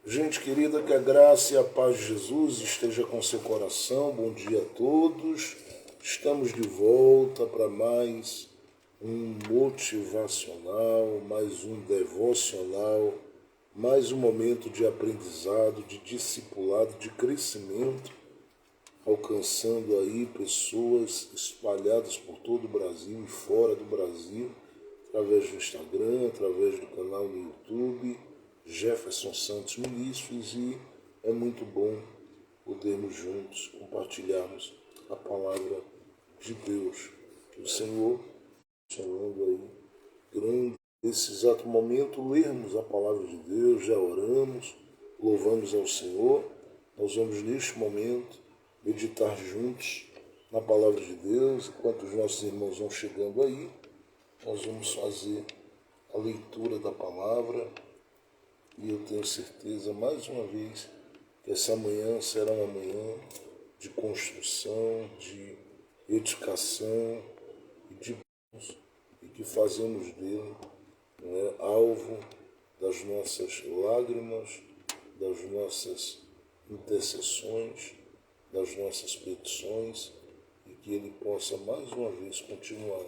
Gente querida, que a graça e a paz de Jesus esteja com seu coração. Bom dia a todos. Estamos de volta para mais um motivacional, mais um devocional, mais um momento de aprendizado, de discipulado, de crescimento, alcançando aí pessoas espalhadas por todo o Brasil e fora do Brasil, através do Instagram, através do canal no YouTube, Jefferson Santos Ministros, e é muito bom podermos juntos compartilharmos a palavra de Deus. Que o Senhor, chamando aí, grande, nesse exato momento, lermos a palavra de Deus, já oramos, louvamos ao Senhor. Nós vamos neste momento meditar juntos na palavra de Deus, enquanto os nossos irmãos vão chegando aí, nós vamos fazer a leitura da palavra e eu tenho certeza, mais uma vez, que essa manhã será uma manhã de construção, de edificação e de bênçãos, e que fazemos dele alvo das nossas lágrimas, das nossas intercessões, das nossas petições, e que ele possa mais uma vez continuar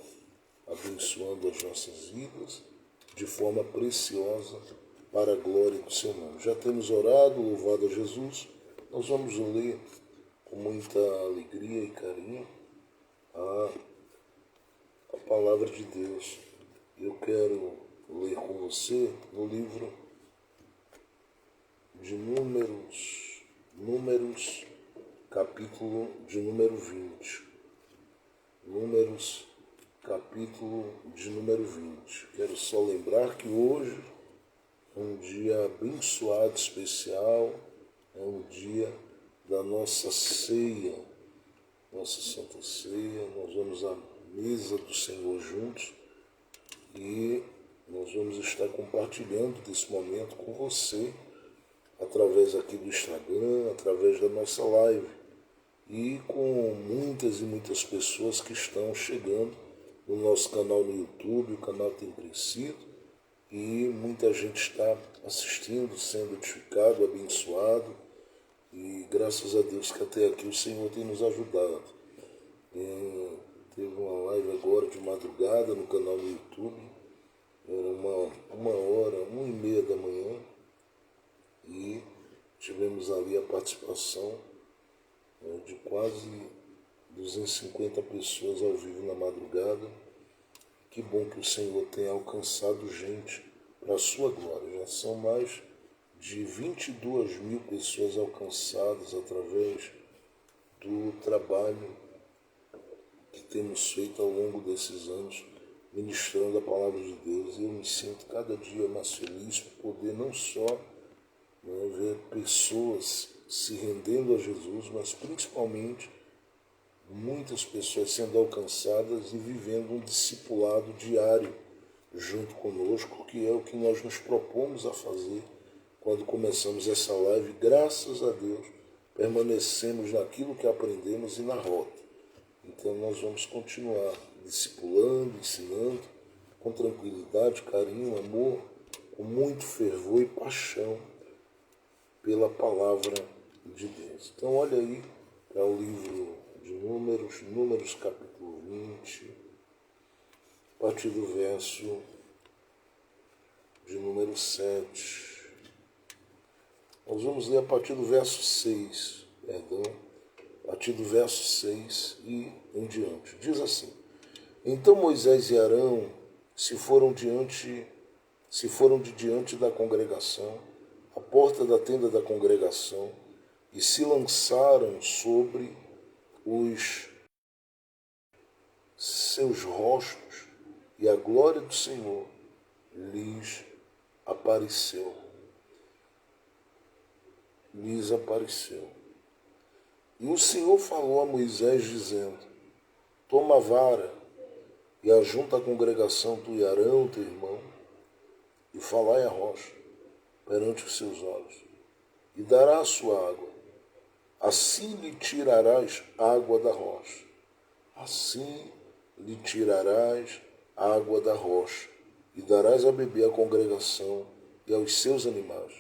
abençoando as nossas vidas de forma preciosa para a glória do seu nome. Já temos orado, louvado a Jesus. Nós vamos ler com muita alegria e carinho a palavra de Deus. Eu quero ler com você no livro de Números, capítulo de número 20. Números, capítulo de número 20. Quero só lembrar que hoje é um dia abençoado, especial, é um dia da nossa ceia, nossa Santa Ceia. Nós vamos à mesa do Senhor juntos e nós vamos estar compartilhando desse momento com você, através aqui do Instagram, através da nossa live, e com muitas e muitas pessoas que estão chegando no nosso canal no YouTube. O canal tem crescido e muita gente está assistindo, sendo edificado, abençoado, e graças a Deus que até aqui o Senhor tem nos ajudado. Teve uma live agora de madrugada no canal no YouTube, era uma hora, 1h30 da manhã, e tivemos ali a participação de quase 250 pessoas ao vivo na madrugada. Que bom que o Senhor tenha alcançado gente para a sua glória. Já são mais de 22 mil pessoas alcançadas através do trabalho que temos feito ao longo desses anos, ministrando a palavra de Deus. E eu me sinto cada dia mais feliz por poder não só ver pessoas se rendendo a Jesus, mas principalmente muitas pessoas sendo alcançadas e vivendo um discipulado diário junto conosco, que é o que nós nos propomos a fazer quando começamos essa live. Graças a Deus, permanecemos naquilo que aprendemos e na rota. Então nós vamos continuar discipulando, ensinando, com tranquilidade, carinho, amor, com muito fervor e paixão pela palavra de Deus. Então olha aí para o livro de Números capítulo 20, a partir do verso de número 7. Nós vamos ler a partir do verso 6, a partir do verso 6 e em diante. Diz assim: Então Moisés e Arão se foram de diante da congregação, à porta da tenda da congregação, e se lançaram sobre os seus rostos, e a glória do Senhor lhes apareceu. E o Senhor falou a Moisés, dizendo: Toma a vara e ajunta a congregação, tu e Arão, teu irmão, e falai a rocha perante os seus olhos, e dará a sua água. Assim lhe tirarás água da rocha. Assim lhe tirarás água da rocha, e darás a beber à congregação e aos seus animais.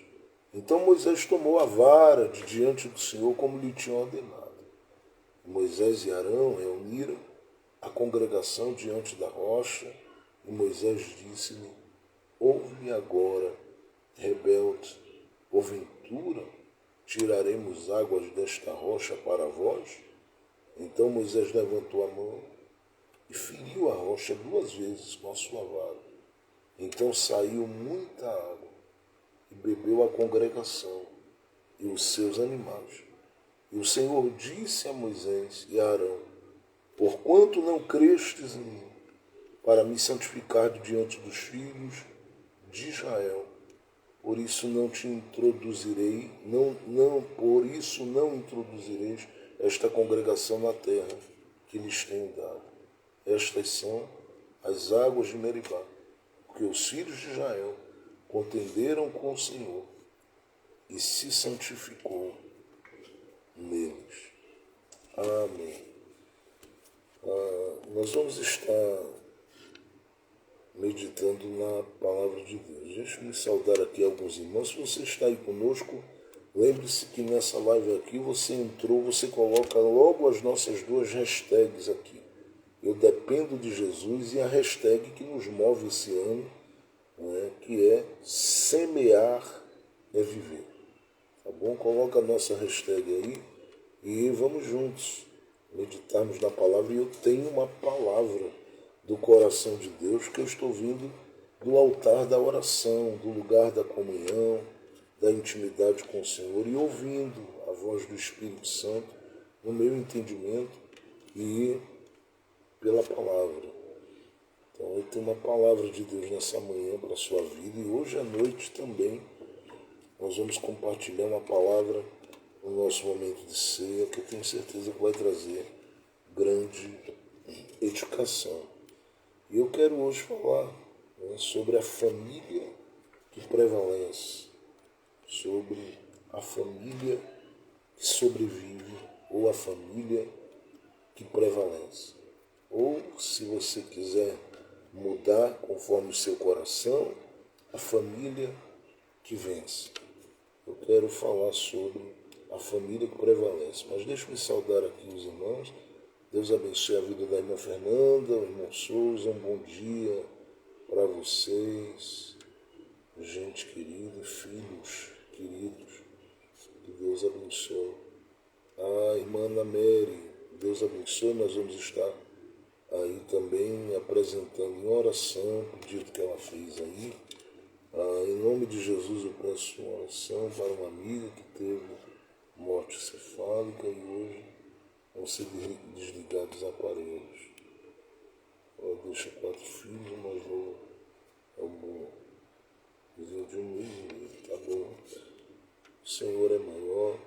Então Moisés tomou a vara de diante do Senhor como lhe tinha ordenado. Moisés e Arão reuniram a congregação diante da rocha, e Moisés disse-lhe: ouve-me agora, rebelde, porventura tiraremos águas desta rocha para vós? Então Moisés levantou a mão e feriu a rocha 2 vezes com a sua vara. Então saiu muita água e bebeu a congregação e os seus animais. E o Senhor disse a Moisés e a Arão: porquanto não crestes em mim, para me santificar diante dos filhos de Israel, por isso não te introduzirei, por isso não introduzireis esta congregação na terra que lhes tenho dado. Estas são as águas de Meribá, porque os filhos de Israel contenderam com o Senhor e se santificou neles. Amém. Nós vamos estar meditando na palavra de Deus. Deixa-me saudar aqui alguns irmãos. Se você está aí conosco, lembre-se que nessa live aqui você entrou, você coloca logo as nossas 2 hashtags aqui. Eu dependo de Jesus e a hashtag que nos move esse ano, né, que é semear é viver. Tá bom? Coloca a nossa hashtag aí e vamos juntos meditarmos na palavra. E eu tenho uma palavra do coração de Deus que eu estou vindo do altar da oração, do lugar da comunhão, da intimidade com o Senhor e ouvindo a voz do Espírito Santo no meu entendimento e pela palavra. Então eu tenho uma palavra de Deus nessa manhã para a sua vida e hoje à noite também nós vamos compartilhar uma palavra no nosso momento de ceia que eu tenho certeza que vai trazer grande edificação. E eu quero hoje falar, né, sobre a família que prevalece, sobre a família que sobrevive ou a família que prevalece. Ou, se você quiser mudar conforme o seu coração, a família que vence. Eu quero falar sobre a família que prevalece. Mas deixe-me saudar aqui os irmãos. Deus abençoe a vida da irmã Fernanda, o irmão Souza. Um bom dia para vocês, gente querida, filhos queridos. Que Deus abençoe. A irmã Ana Mary, Deus abençoe. Nós vamos estar aí também apresentando em oração o pedido que ela fez aí. Em nome de Jesus eu peço uma oração para uma amiga que teve morte cefálica e hoje vão ser desligados os aparelhos. Ela deixa 4 filhos, o mais novo é o vizinho de 1 mês e meio. Tá bom? O Senhor é maior.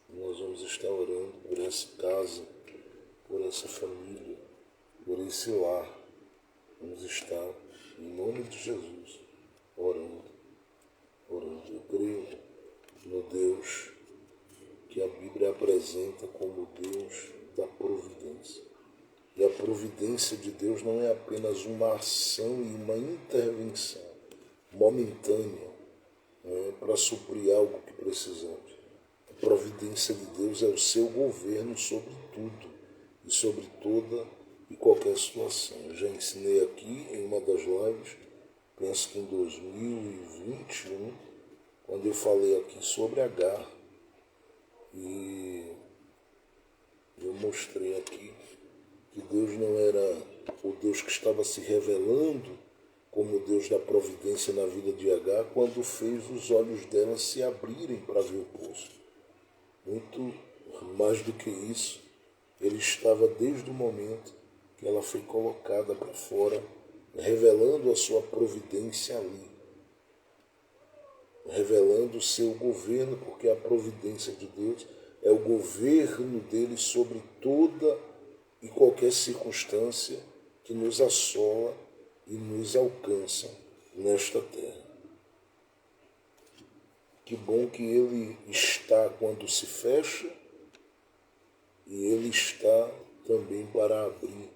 Nós vamos estar orando por essa casa, por essa família, por esse lar. Vamos estar, em nome de Jesus, orando. Eu creio no Deus que a Bíblia apresenta como Deus da providência. E a providência de Deus não é apenas uma ação e uma intervenção momentânea, né, para suprir algo que precisamos. A providência de Deus é o seu governo sobre tudo e sobre toda e qualquer situação. Eu já ensinei aqui em uma das lives, penso que em 2021, quando eu falei aqui sobre Agar, e eu mostrei aqui que Deus não era o Deus que estava se revelando como o Deus da providência na vida de Agar, quando fez os olhos dela se abrirem para ver o poço. Muito mais do que isso, ele estava desde o momento que ela foi colocada para fora, revelando a sua providência ali, revelando o seu governo, porque a providência de Deus é o governo dele sobre toda e qualquer circunstância que nos assola e nos alcança nesta terra. Que bom que ele está quando se fecha e ele está também para abrir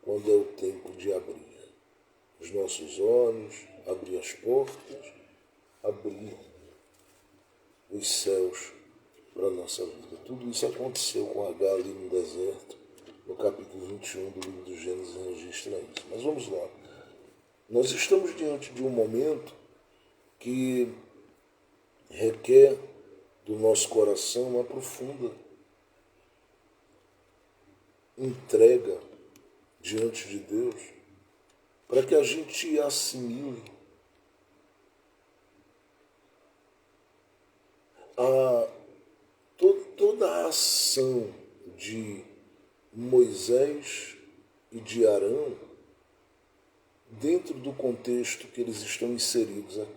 quando é o tempo de abrir os nossos olhos, abrir as portas, abrir os céus para a nossa vida. Tudo isso aconteceu com Agar ali no deserto, no capítulo 21 do livro do Gênesis registra isso. Mas vamos lá. Nós estamos diante de um momento que requer do nosso coração uma profunda entrega diante de Deus, para que a gente assimile toda a ação de Moisés e de Arão dentro do contexto que eles estão inseridos aqui.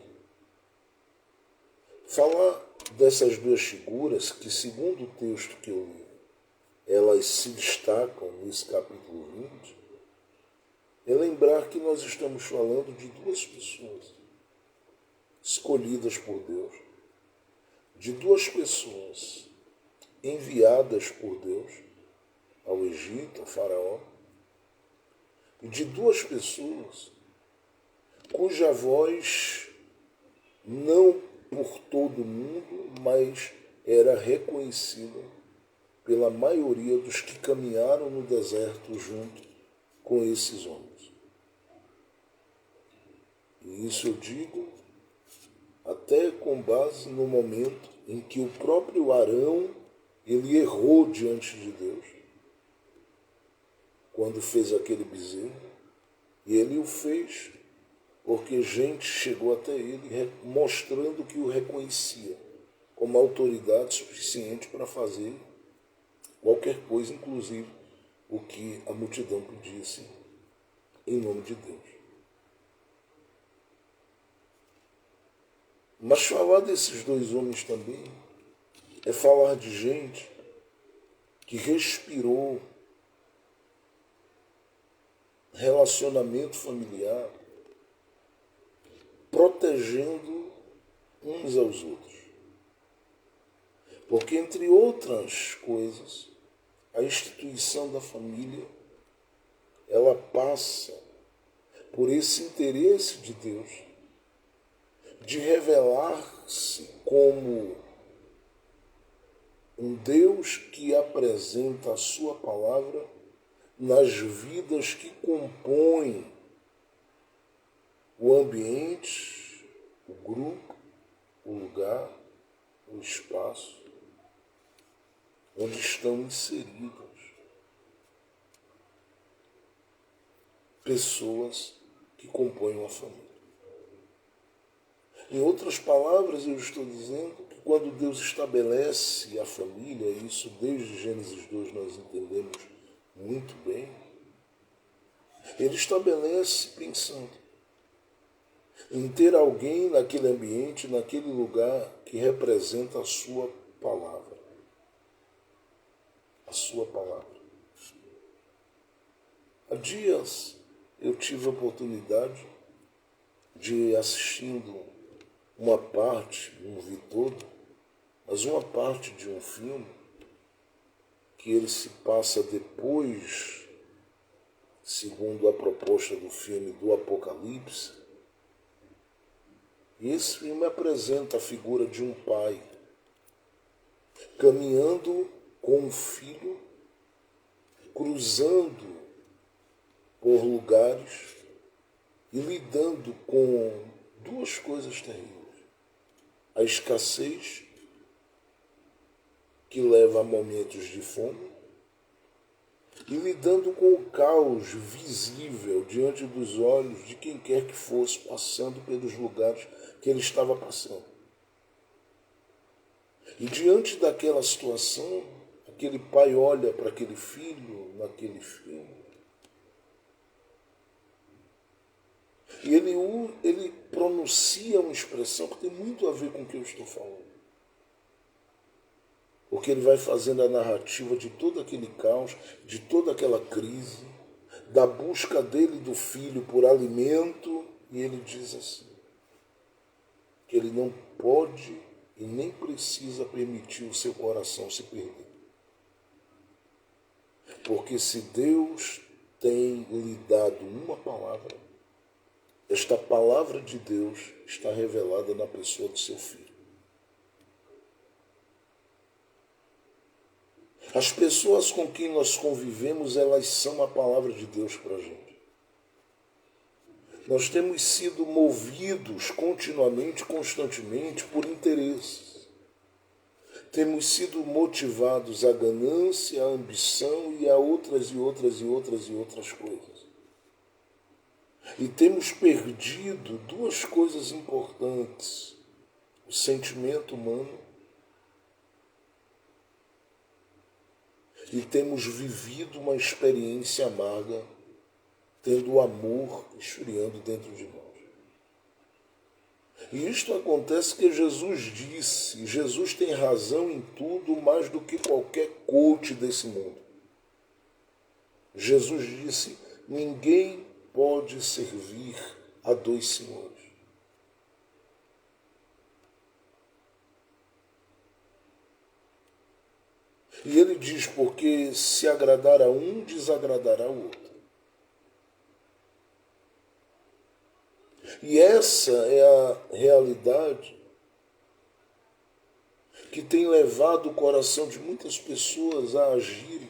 Falar dessas duas figuras, que segundo o texto que eu li, elas se destacam nesse capítulo 20, é lembrar que nós estamos falando de duas pessoas escolhidas por Deus, de duas pessoas enviadas por Deus ao Egito, ao Faraó, e de duas pessoas cuja voz não por todo mundo, mas era reconhecida pela maioria dos que caminharam no deserto junto com esses homens. E isso eu digo até com base no momento em que o próprio Arão ele errou diante de Deus quando fez aquele bezerro, e ele o fez porque gente chegou até ele mostrando que o reconhecia como autoridade suficiente para fazer qualquer coisa, inclusive o que a multidão pedisse em nome de Deus. Mas falar desses dois homens também é falar de gente que respirou relacionamento familiar, protegendo uns aos outros. Porque, entre outras coisas, a instituição da família, ela passa por esse interesse de Deus de revelar-se como um Deus que apresenta a sua palavra nas vidas que compõem o ambiente, o grupo, o lugar, o espaço onde estão inseridas pessoas que compõem a família. Em outras palavras, eu estou dizendo que quando Deus estabelece a família, e isso desde Gênesis 2 nós entendemos muito bem, Ele estabelece pensando em ter alguém naquele ambiente, naquele lugar que representa a sua palavra. A sua palavra. Há dias eu tive a oportunidade de assistindo uma parte, não vi todo, mas uma parte de um filme que ele se passa depois, segundo a proposta do filme, do Apocalipse. E esse filme apresenta a figura de um pai caminhando com um filho, cruzando por lugares e lidando com duas coisas terríveis. A escassez, que leva a momentos de fome, e lidando com o caos visível diante dos olhos de quem quer que fosse passando pelos lugares que ele estava passando. E diante daquela situação, aquele pai olha para aquele filho naquele filme e ele pronuncia uma expressão que tem muito a ver com o que eu estou falando. Porque ele vai fazendo a narrativa de todo aquele caos, de toda aquela crise, da busca dele e do filho por alimento, e ele diz assim, que ele não pode e nem precisa permitir o seu coração se perder. Porque se Deus tem lhe dado uma palavra, esta palavra de Deus está revelada na pessoa do seu filho. As pessoas com quem nós convivemos, elas são a palavra de Deus para a gente. Nós temos sido movidos continuamente, constantemente, por interesses. Temos sido motivados à ganância, à ambição e a outras coisas. E temos perdido duas coisas importantes: o sentimento humano, e temos vivido uma experiência amarga, tendo o amor esfriando dentro de nós. E isto acontece porque Jesus disse, Jesus tem razão em tudo mais do que qualquer coach desse mundo. Jesus disse, ninguém pode servir a dois senhores. E ele diz, porque se agradar a um, desagradará ao outro. E essa é a realidade que tem levado o coração de muitas pessoas a agirem.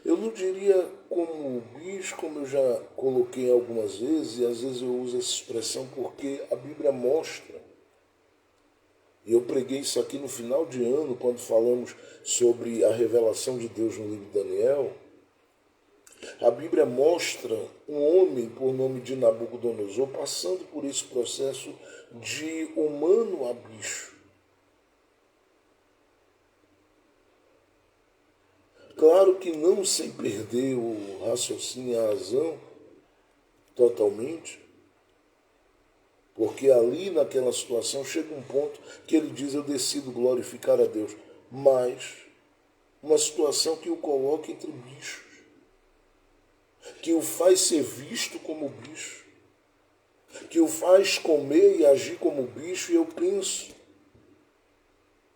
Eu não diria como bicho, como eu já coloquei algumas vezes, e às vezes eu uso essa expressão porque a Bíblia mostra. E eu preguei isso aqui no final de ano, quando falamos sobre a revelação de Deus no livro de Daniel. A Bíblia mostra um homem por nome de Nabucodonosor passando por esse processo de humano a bicho. Claro que não sem perder o raciocínio e a razão totalmente, porque ali naquela situação chega um ponto que ele diz, eu decido glorificar a Deus, mas uma situação que o coloca entre bichos, que o faz ser visto como bicho, que o faz comer e agir como bicho, e eu penso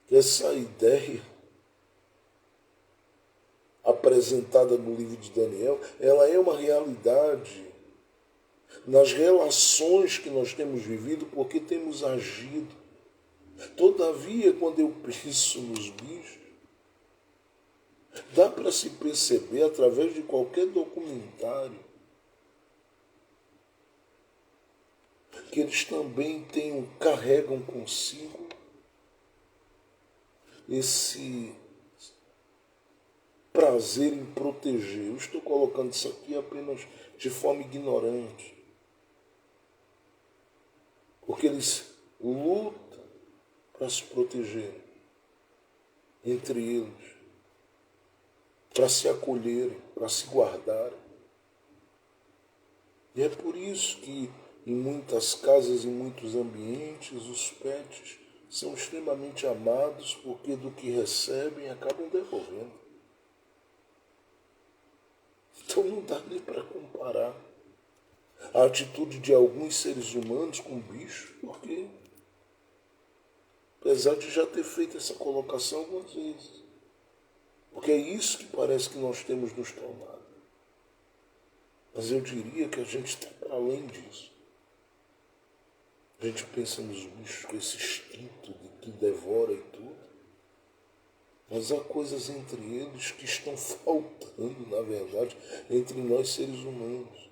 que essa ideia apresentada no livro de Daniel, ela é uma realidade nas relações que nós temos vivido, porque temos agido. Todavia, quando eu penso nos bichos, dá para se perceber através de qualquer documentário que eles também carregam consigo esse prazer em proteger. Eu estou colocando isso aqui apenas de forma ignorante, porque eles lutam para se protegerem entre eles, para se acolherem, para se guardarem. E é por isso que em muitas casas, em muitos ambientes, os pets são extremamente amados, porque do que recebem acabam devolvendo. Então não dá nem para comparar a atitude de alguns seres humanos com bichos, porque, apesar de já ter feito essa colocação algumas vezes, porque é isso que parece que nós temos nos tornado. Mas eu diria que a gente está para além disso. A gente pensa nos bichos com esse instinto de que devora e tudo, mas há coisas entre eles que estão faltando, na verdade, entre nós seres humanos,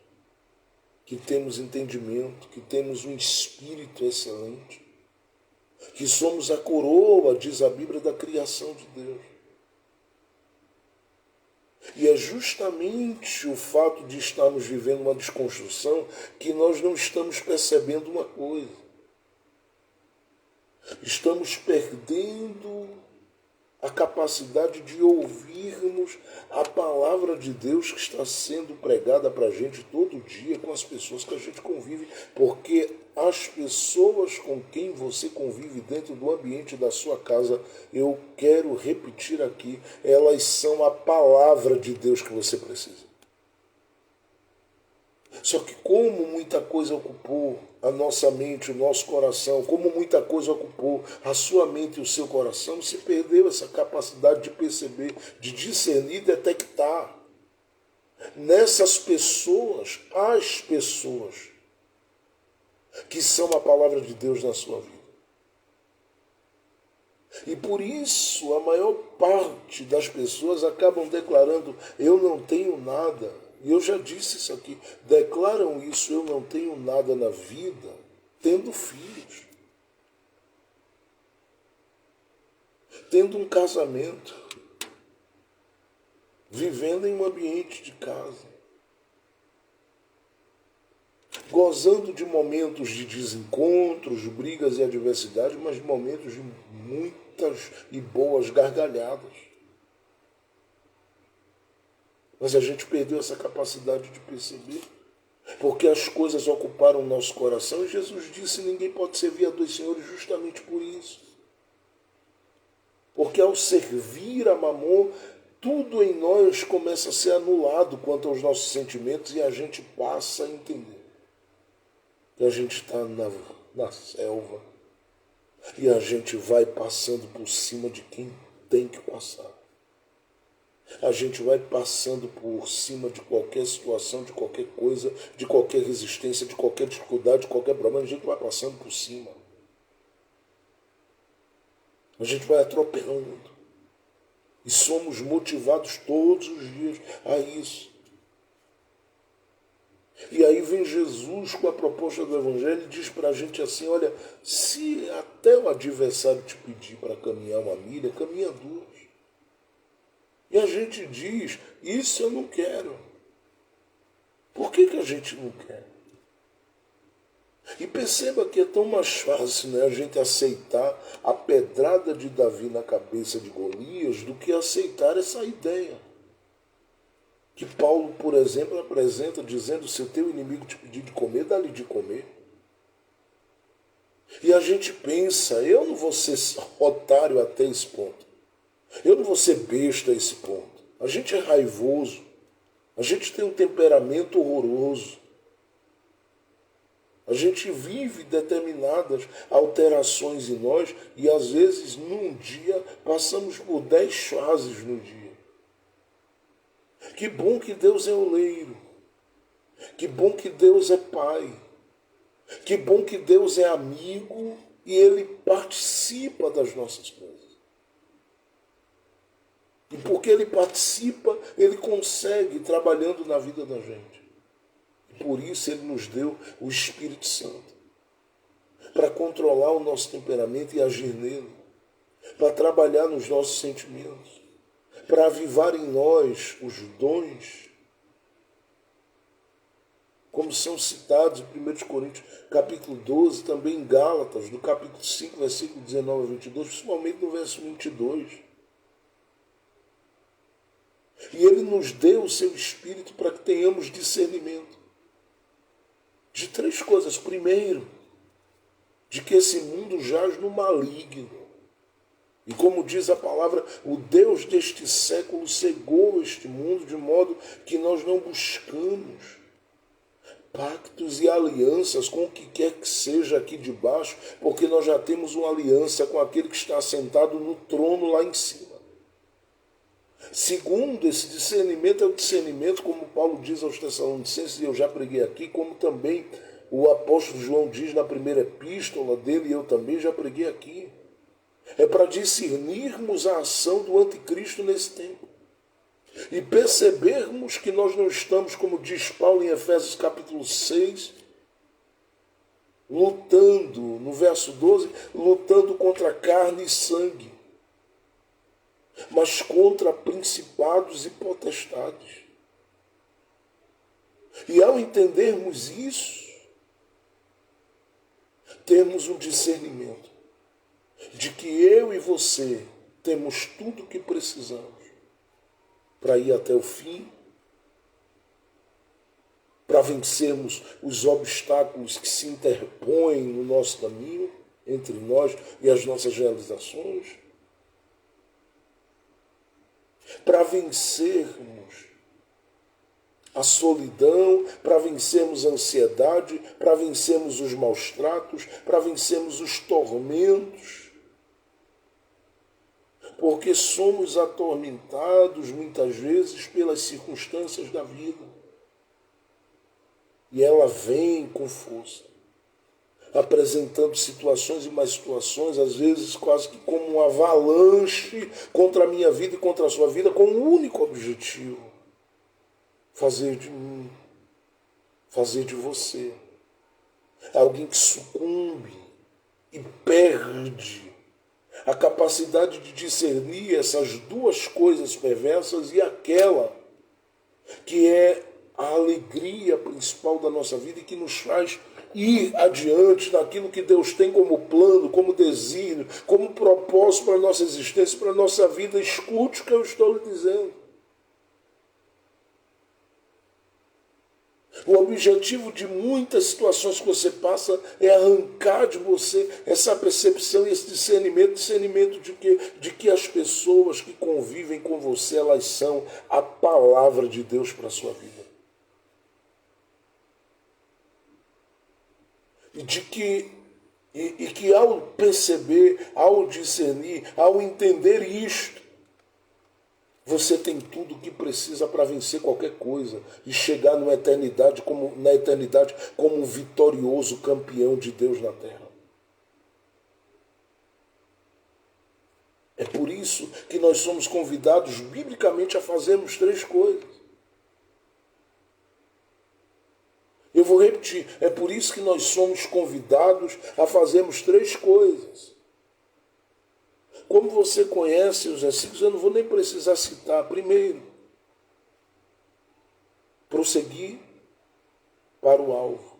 que temos entendimento, que temos um espírito excelente, que somos a coroa, diz a Bíblia, da criação de Deus. E é justamente o fato de estarmos vivendo uma desconstrução que nós não estamos percebendo uma coisa. Estamos perdendo a capacidade de ouvirmos a palavra de Deus que está sendo pregada para a gente todo dia com as pessoas que a gente convive, porque as pessoas com quem você convive dentro do ambiente da sua casa, eu quero repetir aqui, elas são a palavra de Deus que você precisa. Só que como muita coisa ocupou a nossa mente, o nosso coração, como muita coisa ocupou a sua mente e o seu coração, se perdeu essa capacidade de perceber, de discernir, detectar nessas pessoas, as pessoas que são a palavra de Deus na sua vida. E por isso a maior parte das pessoas acabam declarando: eu não tenho nada. E eu já disse isso aqui. Declaram isso: eu não tenho nada na vida, tendo filhos, tendo um casamento, vivendo em um ambiente de casa, gozando de momentos de desencontros, brigas e adversidade, mas momentos de muitas e boas gargalhadas. Mas a gente perdeu essa capacidade de perceber, porque as coisas ocuparam o nosso coração, e Jesus disse: ninguém pode servir a dois senhores justamente por isso. Porque ao servir a Mamon, tudo em nós começa a ser anulado quanto aos nossos sentimentos, e a gente passa a entender que a gente está na selva e a gente vai passando por cima de quem tem que passar. A gente vai passando por cima de qualquer situação, de qualquer coisa, de qualquer resistência, de qualquer dificuldade, de qualquer problema, a gente vai passando por cima. A gente vai atropelando. E somos motivados todos os dias a isso. E aí vem Jesus com a proposta do Evangelho e diz para a gente assim: olha, se até o adversário te pedir para caminhar uma milha, caminha duas. E a gente diz: isso eu não quero. Por que a gente não quer? E perceba que é tão mais fácil, né, a gente aceitar a pedrada de Davi na cabeça de Golias do que aceitar essa ideia. Que Paulo, por exemplo, apresenta dizendo: se o teu inimigo te pedir de comer, dá-lhe de comer. E a gente pensa: eu não vou ser otário até esse ponto. Eu não vou ser besta a esse ponto. A gente é raivoso. A gente tem um temperamento horroroso. A gente vive determinadas alterações em nós e às vezes num dia passamos por 10 fases no dia. Que bom que Deus é oleiro. Que bom que Deus é pai. Que bom que Deus é amigo e Ele participa das nossas coisas. E porque Ele participa, Ele consegue ir trabalhando na vida da gente. E por isso Ele nos deu o Espírito Santo. Para controlar o nosso temperamento e agir nele. Para trabalhar nos nossos sentimentos. Para avivar em nós os dons, como são citados em 1 Coríntios, capítulo 12, também em Gálatas, no capítulo 5, versículo 19 a 22, principalmente no verso 22. E Ele nos deu o seu Espírito para que tenhamos discernimento de 3 coisas. Primeiro, de que esse mundo jaz no maligno. E como diz a palavra, o Deus deste século cegou este mundo de modo que nós não buscamos pactos e alianças com o que quer que seja aqui de baixo, porque nós já temos uma aliança com aquele que está sentado no trono lá em cima. Segundo, esse discernimento é o discernimento, como Paulo diz aos Tessalonicenses, e eu já preguei aqui, como também o apóstolo João diz na primeira epístola dele, e eu também já preguei aqui. É para discernirmos a ação do anticristo nesse tempo. E percebermos que nós não estamos, como diz Paulo em Efésios capítulo 6, lutando, no verso 12, lutando contra carne e sangue, mas contra principados e potestades. E ao entendermos isso, temos um discernimento de que eu e você temos tudo o que precisamos para ir até o fim, para vencermos os obstáculos que se interpõem no nosso caminho, entre nós e as nossas realizações, para vencermos a solidão, para vencermos a ansiedade, para vencermos os maus tratos, para vencermos os tormentos, porque somos atormentados muitas vezes pelas circunstâncias da vida. E ela vem com força. apresentando situações e mais situações, às vezes quase que como um avalanche contra a minha vida e contra a sua vida, com um único objetivo: fazer de mim, fazer de você alguém que sucumbe e perde a capacidade de discernir essas duas coisas perversas e aquela que é a alegria principal da nossa vida e que nos faz ir adiante naquilo que Deus tem como plano, como desígnio, como propósito para a nossa existência, para a nossa vida. Escute o que eu estou lhe dizendo. O objetivo de muitas situações que você passa é arrancar de você essa percepção e esse discernimento de que as pessoas que convivem com você, elas são a palavra de Deus para a sua vida. E que ao perceber, ao discernir, ao entender isto, você tem tudo o que precisa para vencer qualquer coisa e chegar na eternidade como um vitorioso campeão de Deus na terra. É por isso que nós somos convidados biblicamente a fazermos 3 coisas. Eu vou repetir, é por isso que nós somos convidados a fazermos 3 coisas. Como você conhece os versículos, eu não vou nem precisar citar. Primeiro, prosseguir para o alvo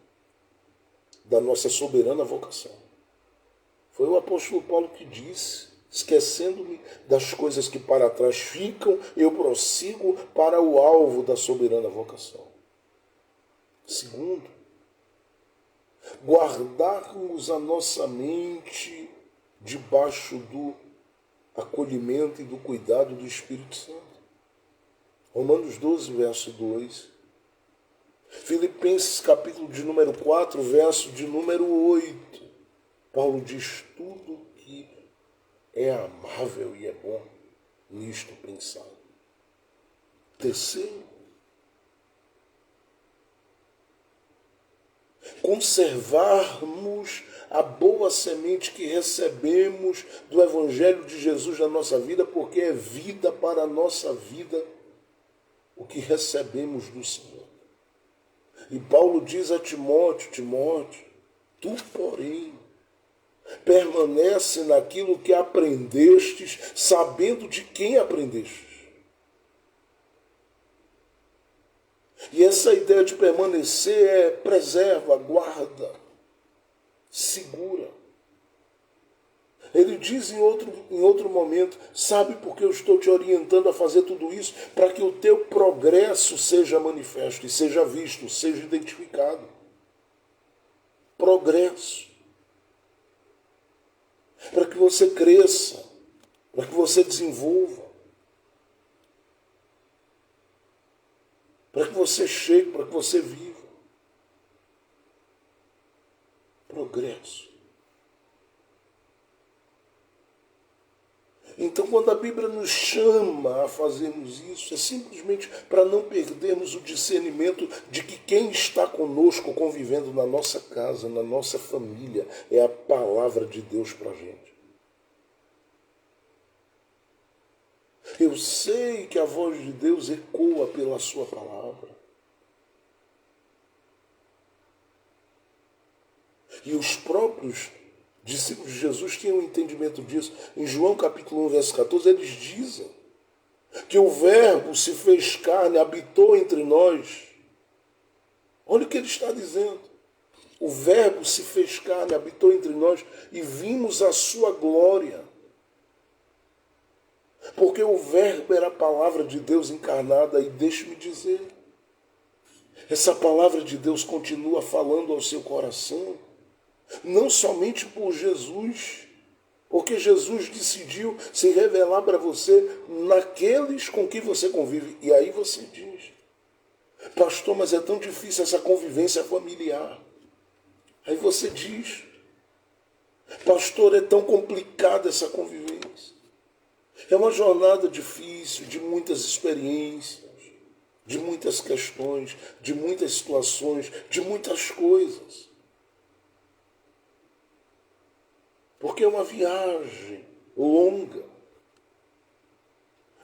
da nossa soberana vocação. Foi o apóstolo Paulo que disse: esquecendo-me das coisas que para trás ficam, eu prossigo para o alvo da soberana vocação. Segundo, guardarmos a nossa mente debaixo do acolhimento e do cuidado do Espírito Santo. Romanos 12, verso 2. Filipenses, capítulo de número 4, verso de número 8. Paulo diz: tudo que é amável e é bom, nisto pensar. Terceiro, conservarmos a boa semente que recebemos do Evangelho de Jesus na nossa vida, porque é vida para a nossa vida o que recebemos do Senhor. E Paulo diz a Timóteo: tu, porém, permanece naquilo que aprendestes, sabendo de quem aprendestes. E essa ideia de permanecer é preserva, guarda, segura. Ele diz em outro momento: sabe por que eu estou te orientando a fazer tudo isso? Para que o teu progresso seja manifesto e seja visto, seja identificado. Progresso. Para que você cresça, para que você desenvolva, para que você chegue, para que você viva. Progresso. Então, quando a Bíblia nos chama a fazermos isso, é simplesmente para não perdermos o discernimento de que quem está conosco, convivendo na nossa casa, na nossa família, é a palavra de Deus para a gente. Eu sei que a voz de Deus ecoa pela sua palavra. E os próprios discípulos de Jesus tinham um entendimento disso. Em João capítulo 1, verso 14, eles dizem que o Verbo se fez carne, habitou entre nós. Olha o que ele está dizendo. O Verbo se fez carne, habitou entre nós e vimos a sua glória. Porque o Verbo era a palavra de Deus encarnada. E deixe-me dizer, essa palavra de Deus continua falando ao seu coração. Não somente por Jesus, porque Jesus decidiu se revelar para você naqueles com que você convive. E aí você diz: pastor, mas é tão difícil essa convivência familiar. Aí você diz: pastor, é tão complicada essa convivência. É uma jornada difícil, de muitas experiências, de muitas questões, de muitas situações, de muitas coisas. Porque é uma viagem longa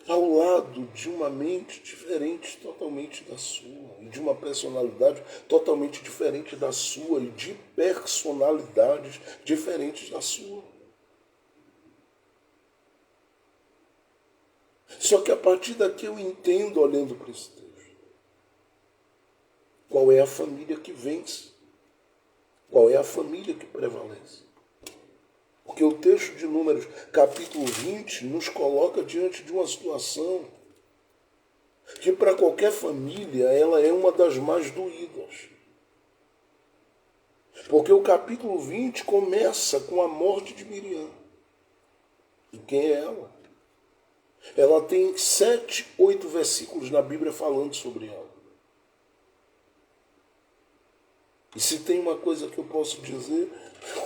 ao lado de uma mente diferente totalmente da sua, e de uma personalidade totalmente diferente da sua, e de personalidades diferentes da sua. Só que a partir daqui eu entendo, olhando para esse texto, qual é a família que vence, qual é a família que prevalece. Porque o texto de Números, capítulo 20, nos coloca diante de uma situação que para qualquer família ela é uma das mais doídas. Porque o capítulo 20 começa com a morte de Miriam. E quem é ela? Ela tem 7, 8 versículos na Bíblia falando sobre ela. E se tem uma coisa que eu posso dizer,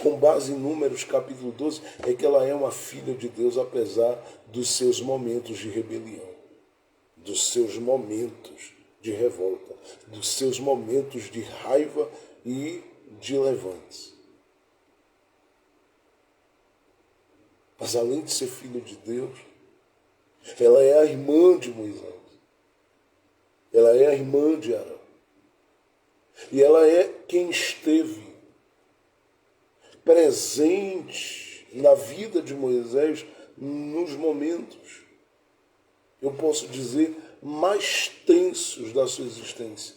com base em Números capítulo 12, é que ela é uma filha de Deus, apesar dos seus momentos de rebelião, dos seus momentos de revolta, dos seus momentos de raiva e de levantes. Mas além de ser filha de Deus, ela é a irmã de Moisés. Ela é a irmã de Arão. E ela é quem esteve presente na vida de Moisés nos momentos, eu posso dizer, mais tensos da sua existência.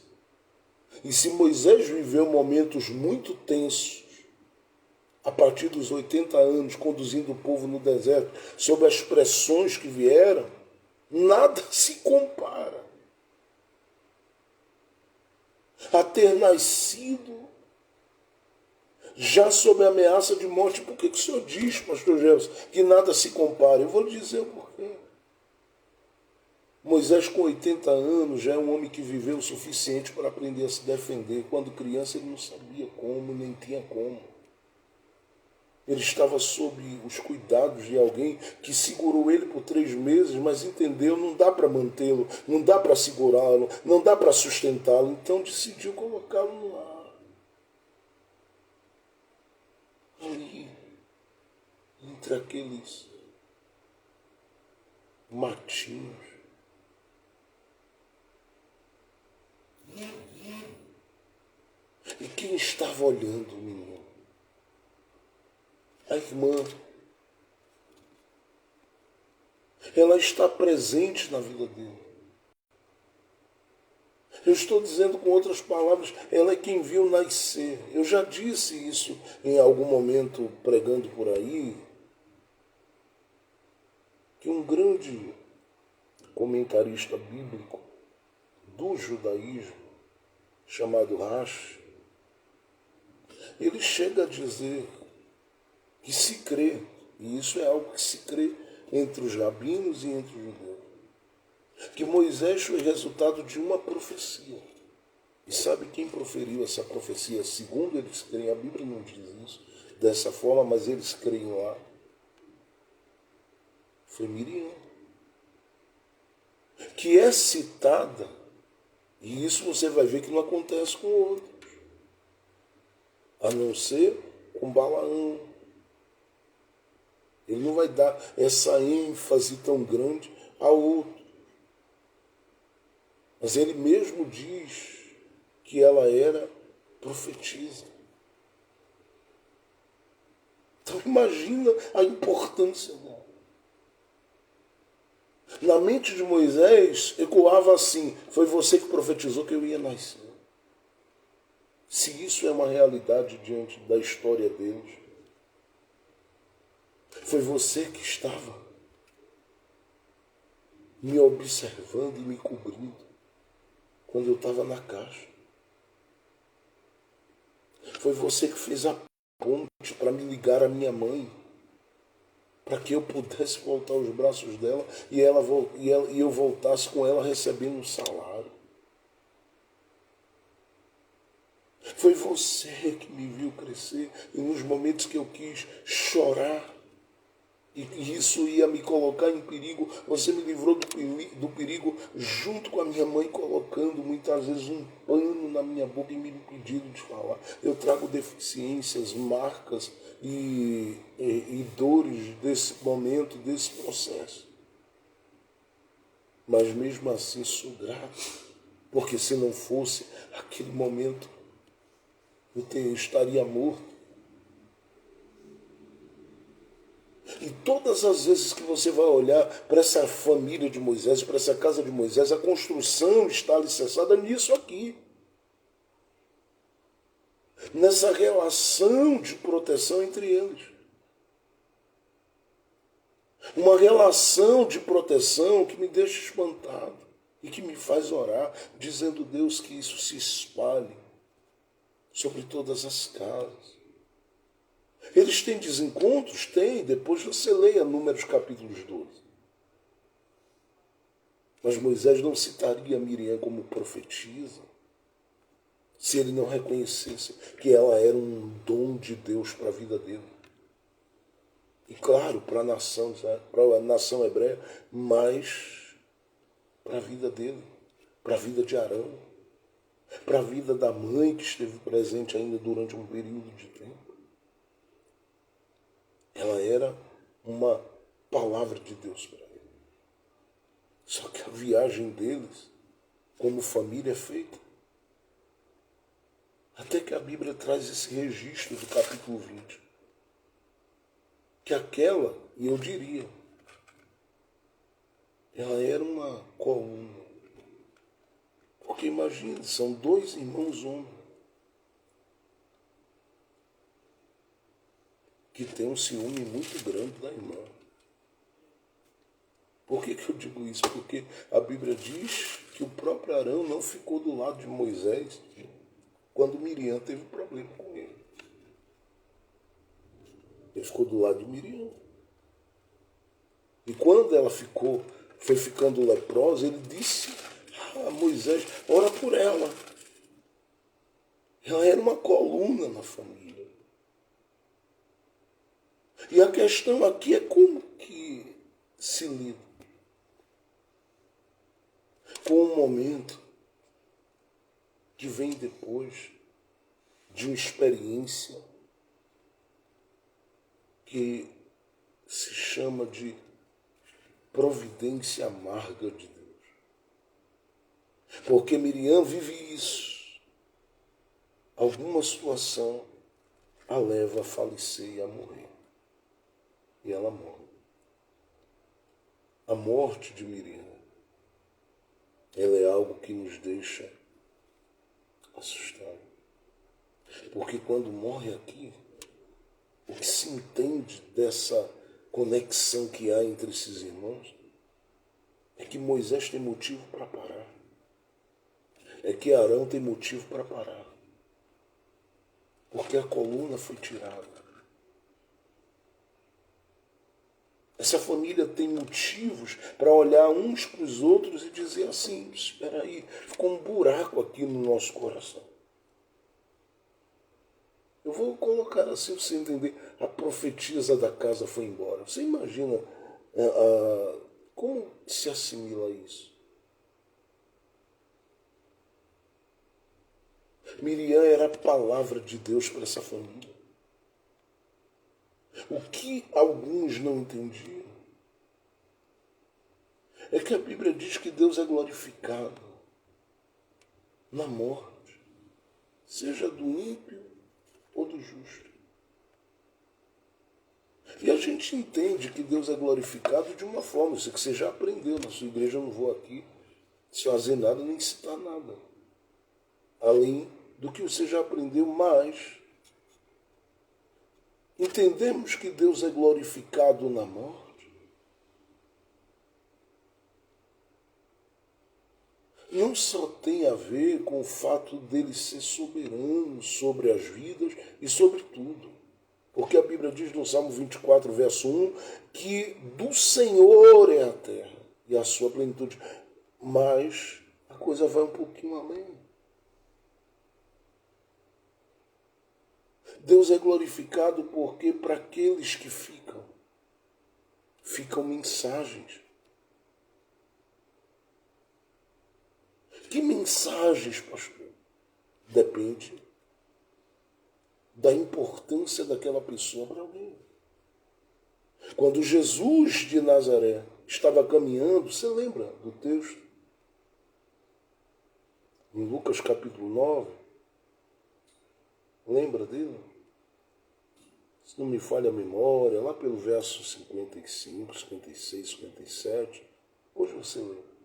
E se Moisés viveu momentos muito tensos, a partir dos 80 anos, conduzindo o povo no deserto, sob as pressões que vieram, nada se compara a ter nascido já sob a ameaça de morte. Por que o senhor diz, pastor Gelson, que nada se compara? Eu vou lhe dizer o porquê. Moisés, com 80 anos, já é um homem que viveu o suficiente para aprender a se defender. Quando criança, ele não sabia como, nem tinha como. Ele estava sob os cuidados de alguém que segurou ele por 3 meses, mas entendeu, não dá para mantê-lo, não dá para segurá-lo, não dá para sustentá-lo. Então decidiu colocá-lo no ar. Ali, entre aqueles matinhos. E quem estava olhando o menino? A irmã. Ela está presente na vida dele. Eu estou dizendo com outras palavras, ela é quem viu nascer. Eu já disse isso em algum momento pregando por aí, que um grande comentarista bíblico do judaísmo, chamado Rashi, ele chega a dizer que se crê, e isso é algo que se crê entre os rabinos e entre os judeus, que Moisés foi resultado de uma profecia. E sabe quem proferiu essa profecia? Segundo eles creem, a Bíblia não diz isso dessa forma, mas eles creem lá. Foi Miriam, que é citada, e isso você vai ver que não acontece com outros, a não ser com Balaão. Ele não vai dar essa ênfase tão grande a outro. Mas ele mesmo diz que ela era profetisa. Então imagina a importância dela. Na mente de Moisés ecoava assim: foi você que profetizou que eu ia nascer. Se isso é uma realidade diante da história deles, foi você que estava me observando e me cobrindo quando eu estava na caixa. Foi você que fez a ponte para me ligar à minha mãe, para que eu pudesse voltar aos braços dela e eu voltasse com ela recebendo um salário. Foi você que me viu crescer e nos momentos que eu quis chorar, E isso ia me colocar em perigo. Você me livrou do perigo junto com a minha mãe, colocando muitas vezes um pano na minha boca e me impedindo de falar. Eu trago deficiências, marcas e dores desse momento, desse processo. Mas mesmo assim sou grato, porque se não fosse aquele momento, eu estaria morto. E todas as vezes que você vai olhar para essa família de Moisés, para essa casa de Moisés, a construção está alicerçada nisso aqui. Nessa relação de proteção entre eles. Uma relação de proteção que me deixa espantado e que me faz orar, dizendo, Deus, que isso se espalhe sobre todas as casas. Eles têm desencontros? Tem. Depois você leia Números capítulos 12. Mas Moisés não citaria Miriam como profetisa se ele não reconhecesse que ela era um dom de Deus para a vida dele. E claro, para a nação hebreia, mas para a vida dele, para a vida de Arão, para a vida da mãe que esteve presente ainda durante um período de tempo. Ela era uma palavra de Deus para ele. Só que a viagem deles, como família, é feita. Até que a Bíblia traz esse registro do capítulo 20. Que aquela, e eu diria, ela era uma coluna. Porque imagine, são dois irmãos homens que têm um ciúme muito grande da irmã. Por que eu digo isso? Porque a Bíblia diz que o próprio Arão não ficou do lado de Moisés quando Miriam teve problema com ele. Ele ficou do lado de Miriam. E quando ela foi ficando leprosa, ele disse a Moisés, ora por ela. Ela era uma coluna na família. E a questão aqui é como que se lida com um momento que vem depois de uma experiência que se chama de providência amarga de Deus. Porque Miriam vive isso. Alguma situação a leva a falecer e a morrer. E ela morre. A morte de Miriam, ela é algo que nos deixa assustados. Porque quando morre aqui, o que se entende dessa conexão que há entre esses irmãos é que Moisés tem motivo para parar. É que Arão tem motivo para parar. Porque a coluna foi tirada. Essa família tem motivos para olhar uns para os outros e dizer assim, espera aí, ficou um buraco aqui no nosso coração. Eu vou colocar assim para você entender, a profetisa da casa foi embora. Você imagina como se assimila isso? Miriam era a palavra de Deus para essa família. O que alguns não entendiam é que a Bíblia diz que Deus é glorificado na morte, seja do ímpio ou do justo. E a gente entende que Deus é glorificado de uma forma, isso que você já aprendeu na sua igreja, eu não vou aqui fazer nada nem citar nada, além do que você já aprendeu, mas entendemos que Deus é glorificado na morte. Não só tem a ver com o fato dele ser soberano sobre as vidas e sobre tudo. Porque a Bíblia diz no Salmo 24, verso 1, que do Senhor é a terra e a sua plenitude. Mas a coisa vai um pouquinho além. Deus é glorificado porque para aqueles que ficam. ficam mensagens. Que mensagens, pastor? Depende da importância daquela pessoa para alguém. Quando Jesus de Nazaré estava caminhando, você lembra do texto? Em Lucas capítulo 9, lembra dele? Se não me falha a memória, lá pelo verso 55, 56, 57, hoje você lembra.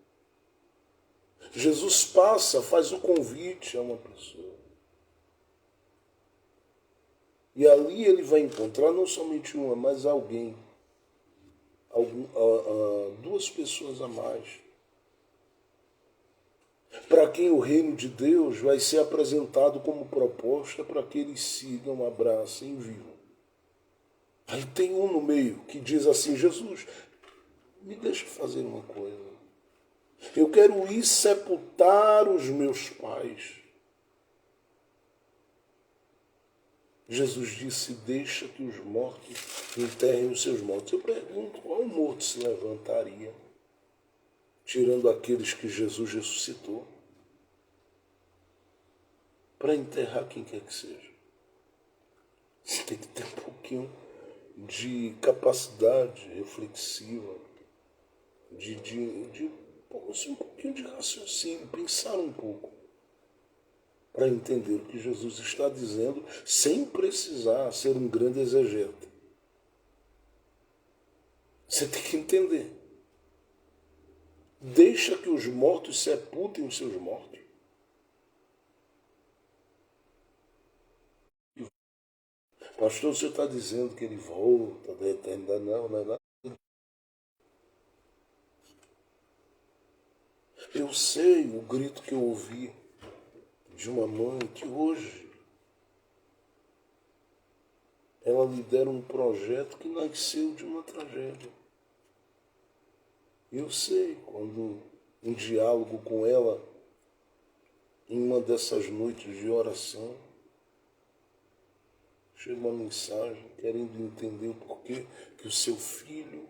Jesus passa, faz o convite a uma pessoa. E ali ele vai encontrar não somente uma, mas alguém. Duas pessoas a mais. Para quem o reino de Deus vai ser apresentado como proposta para que eles sigam, abracem e vivam. Aí tem um no meio que diz assim: Jesus, me deixa fazer uma coisa. Eu quero ir sepultar os meus pais. Jesus disse: deixa que os mortos enterrem os seus mortos. Eu pergunto, qual morto se levantaria, tirando aqueles que Jesus ressuscitou, para enterrar quem quer que seja? Você tem que ter um pouquinho de capacidade reflexiva, um pouquinho de raciocínio, pensar um pouco, para entender o que Jesus está dizendo, sem precisar ser um grande exegeta. Você tem que entender. Deixa que os mortos sepultem os seus mortos. Pastor, você está dizendo que ele volta da eternidade? Não, não é nada. Eu sei o grito que eu ouvi de uma mãe que hoje ela lidera um projeto que nasceu de uma tragédia. Eu sei, quando em diálogo com ela, em uma dessas noites de oração, chega uma mensagem querendo entender o porquê que o seu filho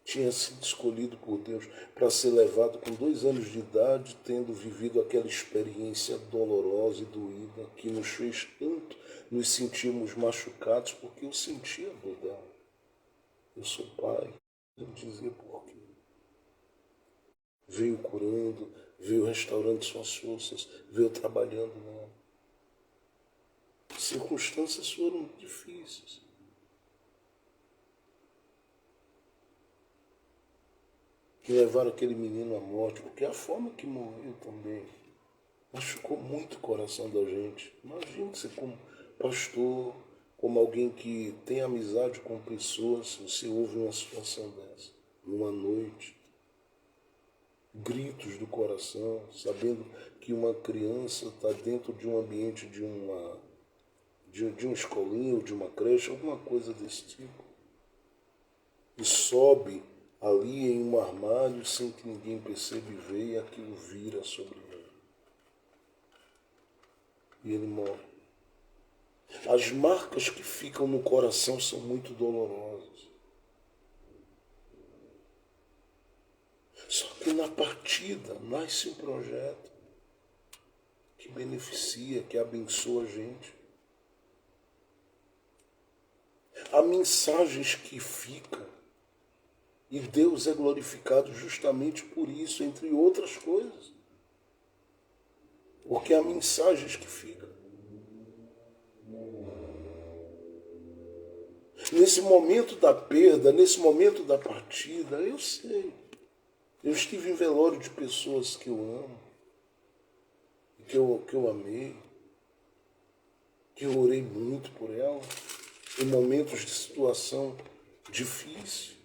tinha sido escolhido por Deus para ser levado com 2 anos de idade, tendo vivido aquela experiência dolorosa e doída que nos fez tanto nos sentirmos machucados, porque eu sentia a dor dela. Eu sou pai, eu dizia por quê. Veio curando, veio restaurando suas forças, veio trabalhando nela. As circunstâncias foram difíceis. Que levaram aquele menino à morte, porque a forma que morreu também machucou muito o coração da gente. Imagina você como pastor, como alguém que tem amizade com pessoas, você ouve uma situação dessa, numa noite, gritos do coração, sabendo que uma criança está dentro de um ambiente de uma escolinha ou de uma creche, alguma coisa desse tipo, e sobe ali em um armário sem que ninguém perceba e vê, e aquilo vira sobre ele. E ele morre. As marcas que ficam no coração são muito dolorosas. Só que na partida nasce um projeto que beneficia, que abençoa a gente. Há mensagens que ficam e Deus é glorificado justamente por isso, entre outras coisas. Porque há mensagens que ficam. Nesse momento da perda, nesse momento da partida, eu sei. Eu estive em velório de pessoas que eu amo, que eu amei, que eu orei muito por ela, em momentos de situação difícil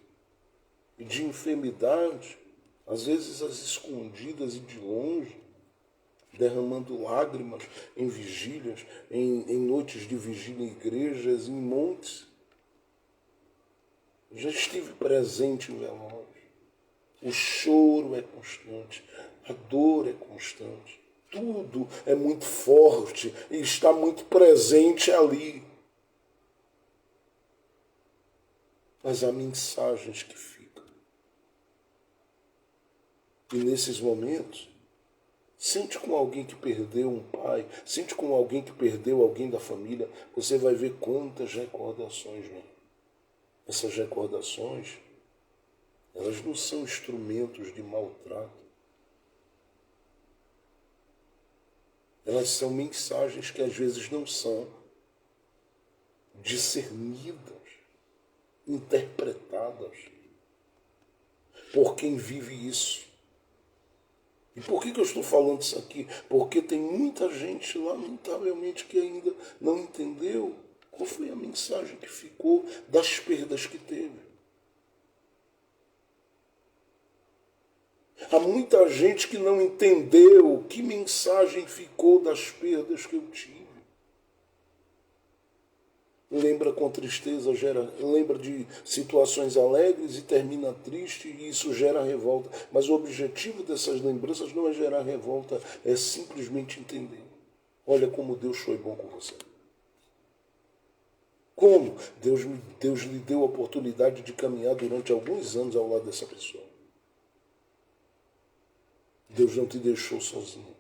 e de enfermidade, às vezes as escondidas e de longe, derramando lágrimas em vigílias, em noites de vigília em igrejas, em montes. Já estive presente em velórios. O choro é constante, a dor é constante. Tudo é muito forte e está muito presente ali. mas há mensagens que ficam. E nesses momentos, sente com alguém que perdeu um pai, sente com alguém que perdeu alguém da família, você vai ver quantas recordações vêm. Essas recordações, elas não são instrumentos de maltrato. Elas são mensagens que às vezes não são discernidas, interpretadas por quem vive isso. E por que eu estou falando isso aqui? Porque tem muita gente, lamentavelmente, que ainda não entendeu qual foi a mensagem que ficou das perdas que teve. Há muita gente que não entendeu que mensagem ficou das perdas que eu tive. Lembra com tristeza, lembra de situações alegres e termina triste, e isso gera revolta. Mas o objetivo dessas lembranças não é gerar revolta, é simplesmente entender. Olha como Deus foi bom com você. Como Deus lhe deu a oportunidade de caminhar durante alguns anos ao lado dessa pessoa. Deus não te deixou sozinho.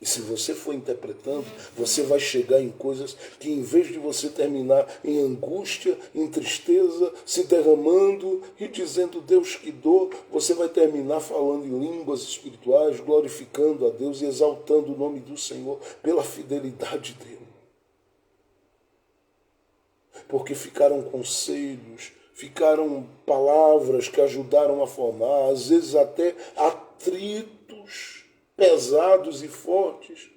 E se você for interpretando, você vai chegar em coisas que, em vez de você terminar em angústia, em tristeza, se derramando e dizendo Deus que dor, você vai terminar falando em línguas espirituais, glorificando a Deus e exaltando o nome do Senhor pela fidelidade dele. Porque ficaram conselhos, ficaram palavras que ajudaram a formar, às vezes até atritos pesados e fortes,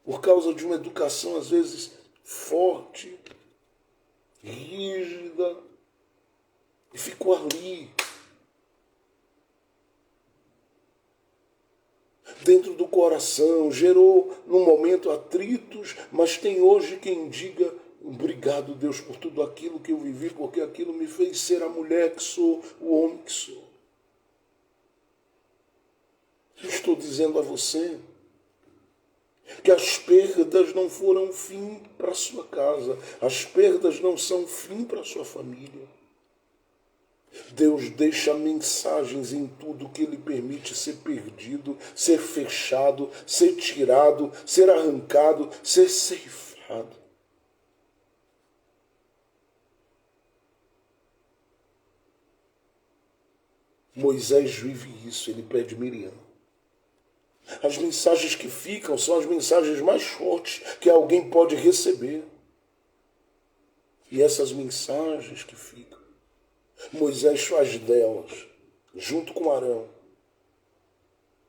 por causa de uma educação às vezes forte, rígida, e ficou ali, dentro do coração, gerou no momento atritos, mas tem hoje quem diga: obrigado, Deus, por tudo aquilo que eu vivi, porque aquilo me fez ser a mulher que sou, o homem que sou. Eu estou dizendo a você que as perdas não foram fim para a sua casa, as perdas não são fim para a sua família. Deus deixa mensagens em tudo que Ele permite ser perdido, ser fechado, ser tirado, ser arrancado, ser ceifado. Moisés vive isso, ele pede Miriam. As mensagens que ficam são as mensagens mais fortes que alguém pode receber. E essas mensagens que ficam, Moisés faz delas, junto com Arão,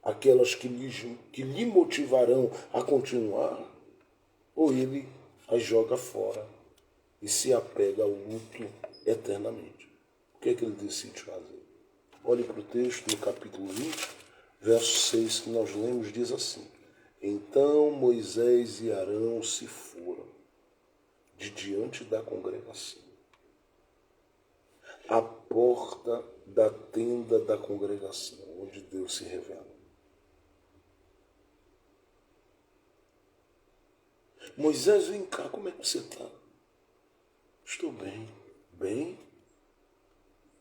aquelas que lhe motivarão a continuar, ou ele as joga fora e se apega ao luto eternamente. O que é que ele decide fazer? Olhe para o texto no capítulo 20, verso 6, que nós lemos, diz assim: Então Moisés e Arão se foram de diante da congregação, à porta da tenda da congregação, onde Deus se revela. Moisés, vem cá, como é que você está? Estou bem. Bem?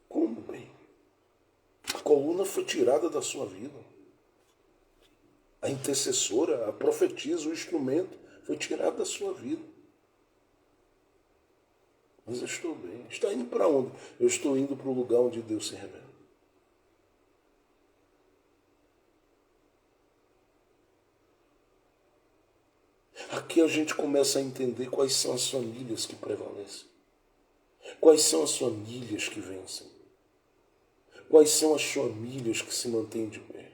Como bem? A coluna foi tirada da sua vida. A intercessora, a profetisa, o instrumento foi tirado da sua vida. Mas eu estou bem. Está indo para onde? Eu estou indo para o lugar onde Deus se revela. Aqui a gente começa a entender quais são as famílias que prevalecem. Quais são as famílias que vencem. Quais são as famílias que se mantêm de pé.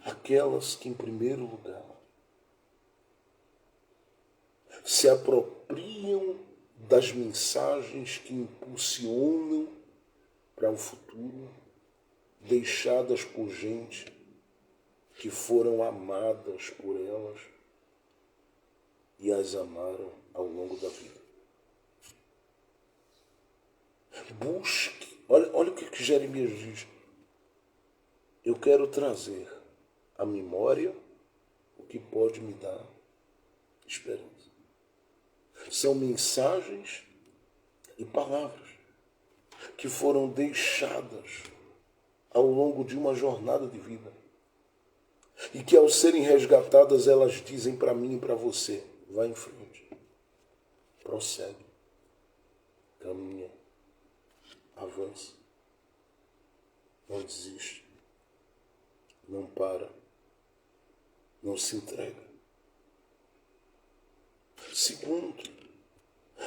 Aquelas que, em primeiro lugar, se apropriam das mensagens que impulsionam para o futuro, deixadas por gente que foram amadas por elas e as amaram ao longo da vida. Busque, olha o que Jeremias diz. Eu quero trazer à memória o que pode me dar esperança. são mensagens e palavras que foram deixadas ao longo de uma jornada de vida. E que ao serem resgatadas, elas dizem para mim e para você: vá em frente, prossegue, caminha, avança, não desiste, não para, não se entrega. Segundo,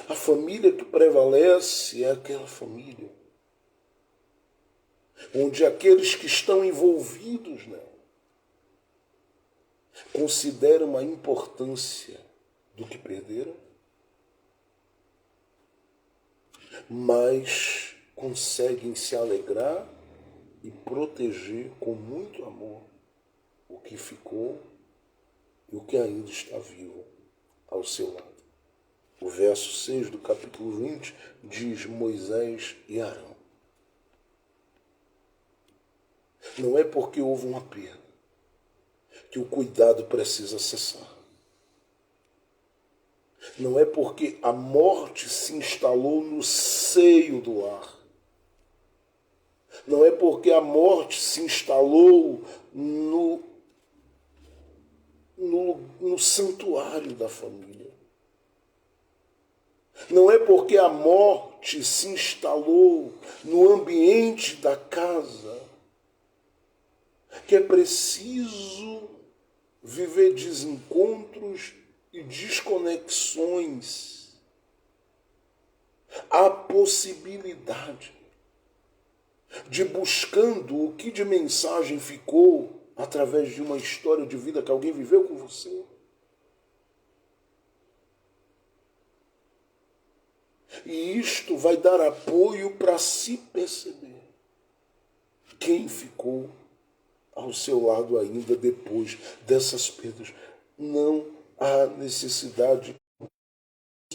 a família que prevalece é aquela família onde aqueles que estão envolvidos nela consideram a importância do que perderam, mas conseguem se alegrar e proteger com muito amor o que ficou e o que ainda está vivo ao seu lado. O verso 6 do capítulo 20 diz: Moisés e Arão. Não é porque houve uma perda que o cuidado precisa cessar. Não é porque a morte se instalou no seio do lar. Não é porque a morte se instalou no santuário da família. Não é porque a morte se instalou no ambiente da casa que é preciso viver desencontros e desconexões. Há possibilidade de, buscando o que de mensagem ficou através de uma história de vida que alguém viveu com você, e isto vai dar apoio para se perceber quem ficou ao seu lado ainda depois dessas perdas. Não há necessidade,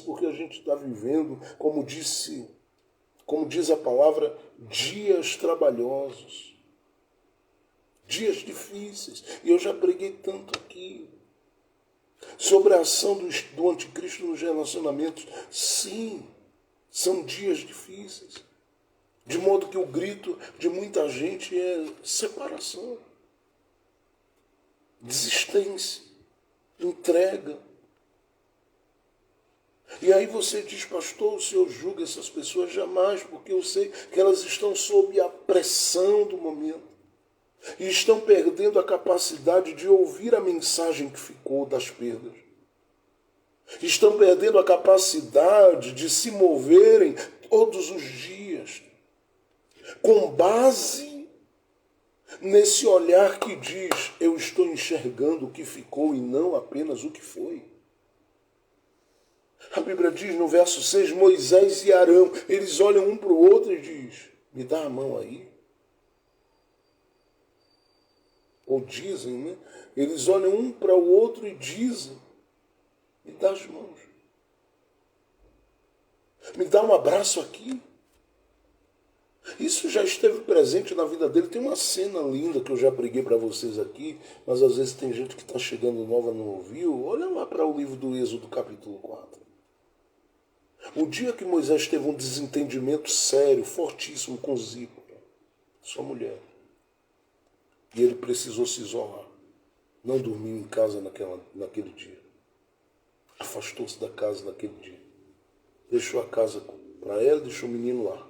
porque a gente está vivendo, como diz a palavra, dias trabalhosos, dias difíceis. E eu já preguei tanto aqui sobre a ação do anticristo nos relacionamentos. Sim, são dias difíceis. De modo que o grito de muita gente é separação, desistência, entrega. E aí você diz: pastor, o senhor julga essas pessoas? Jamais, porque eu sei que elas estão sob a pressão do momento e estão perdendo a capacidade de ouvir a mensagem que ficou das perdas. Estão perdendo a capacidade de se moverem todos os dias com base nesse olhar que diz: eu estou enxergando o que ficou e não apenas o que foi. A Bíblia diz no verso 6, Moisés e Arão, eles olham um para o outro e diz: me dá a mão aí. Ou dizem, né? Eles olham um para o outro e dizem: me dá as mãos. Me dá um abraço aqui. Isso já esteve presente na vida dele. Tem uma cena linda que eu já preguei para vocês aqui, mas às vezes tem gente que está chegando nova e não ouviu. Olha lá para o livro do Êxodo, capítulo 4. O dia que Moisés teve um desentendimento sério, fortíssimo com Zípora, sua mulher, e ele precisou se isolar. Não dormiu em casa naquele dia. Afastou-se da casa naquele dia. Deixou a casa para ela, deixou o menino lá.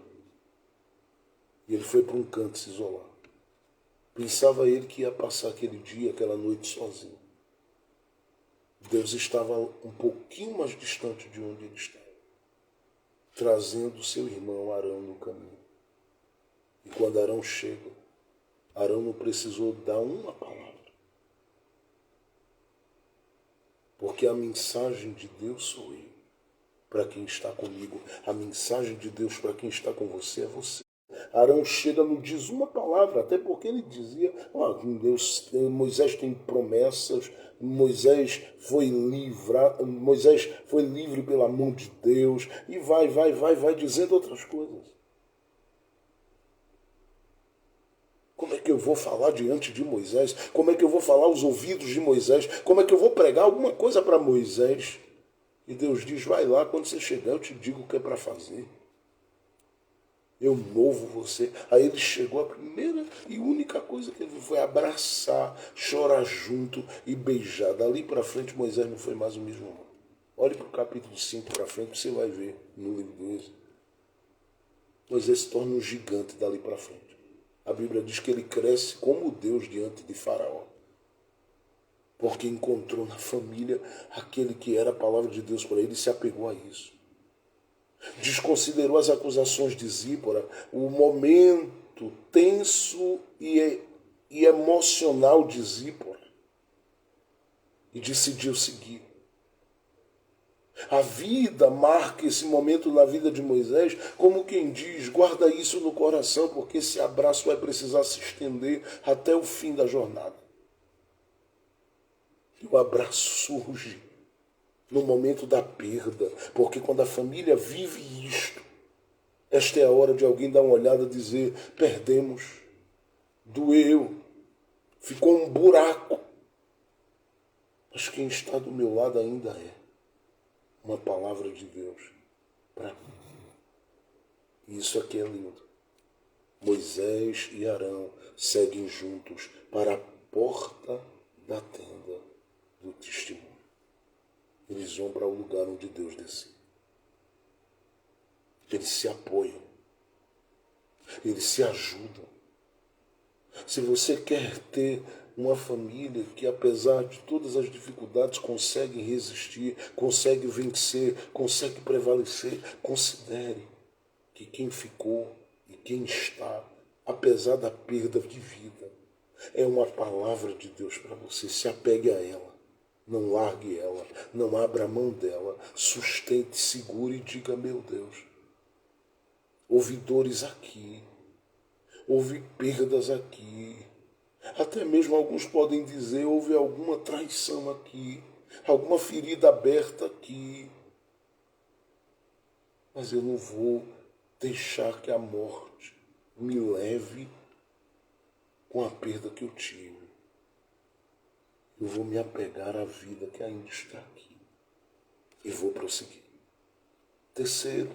E ele foi para um canto se isolar. Pensava ele que ia passar aquele dia, aquela noite sozinho. Deus estava um pouquinho mais distante de onde ele estava, trazendo seu irmão Arão no caminho. E quando Arão chega, Arão não precisou dar uma palavra. Porque a mensagem de Deus sou eu, para quem está comigo. A mensagem de Deus para quem está com você é você. Arão chega, não diz uma palavra, até porque ele dizia: Moisés tem promessas, Moisés foi livre pela mão de Deus, e vai dizendo outras coisas. Como é que eu vou falar diante de Moisés? Como é que eu vou falar aos ouvidos de Moisés? Como é que eu vou pregar alguma coisa para Moisés E Deus diz, vai lá, quando você chegar eu te digo o que é para fazer. Eu movo você. Aí ele chegou, a primeira e única coisa que ele fez foi abraçar, chorar junto e beijar. Dali para frente Moisés não foi mais o mesmo homem. Olhe para o capítulo 5 para frente, você vai ver no livro do Êxodo. Moisés se torna um gigante dali para frente. A Bíblia diz que ele cresce como Deus diante de Faraó. Porque encontrou na família aquele que era a palavra de Deus para ele e se apegou a isso. Desconsiderou as acusações de Zípora, o momento tenso e emocional de Zípora, e decidiu seguir. A vida marca esse momento na vida de Moisés, como quem diz, guarda isso no coração, porque esse abraço vai precisar se estender até o fim da jornada. E o abraço surge no momento da perda, porque quando a família vive isto, esta é a hora de alguém dar uma olhada e dizer, perdemos, doeu, ficou um buraco. Mas quem está do meu lado ainda é uma palavra de Deus para mim. E isso aqui é lindo. Moisés e Arão seguem juntos para a porta da tenda do testemunho. Eles vão para o lugar onde Deus desceu. Eles se apoiam. Eles se ajudam. Se você quer ter uma família que, apesar de todas as dificuldades, consegue resistir, consegue vencer, consegue prevalecer, considere que quem ficou e quem está, apesar da perda de vida, é uma palavra de Deus para você. Se apegue a ela. Não largue ela, não abra mão dela, sustente, segure e diga, meu Deus, houve dores aqui, houve perdas aqui, até mesmo alguns podem dizer, houve alguma traição aqui, alguma ferida aberta aqui, mas eu não vou deixar que a morte me leve com a perda que eu tive. Eu vou me apegar à vida que ainda está aqui. E vou prosseguir. Terceiro,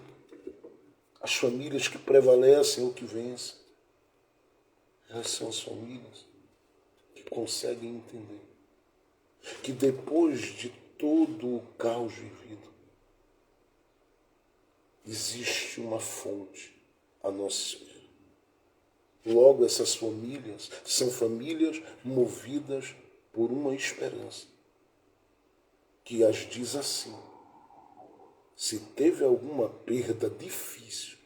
as famílias que prevalecem ou que vencem. Essas são as famílias que conseguem entender que depois de todo o caos vivido, existe uma fonte à nossa espera. Logo, essas famílias são famílias movidas por uma esperança que as diz assim, se teve alguma perda difícil,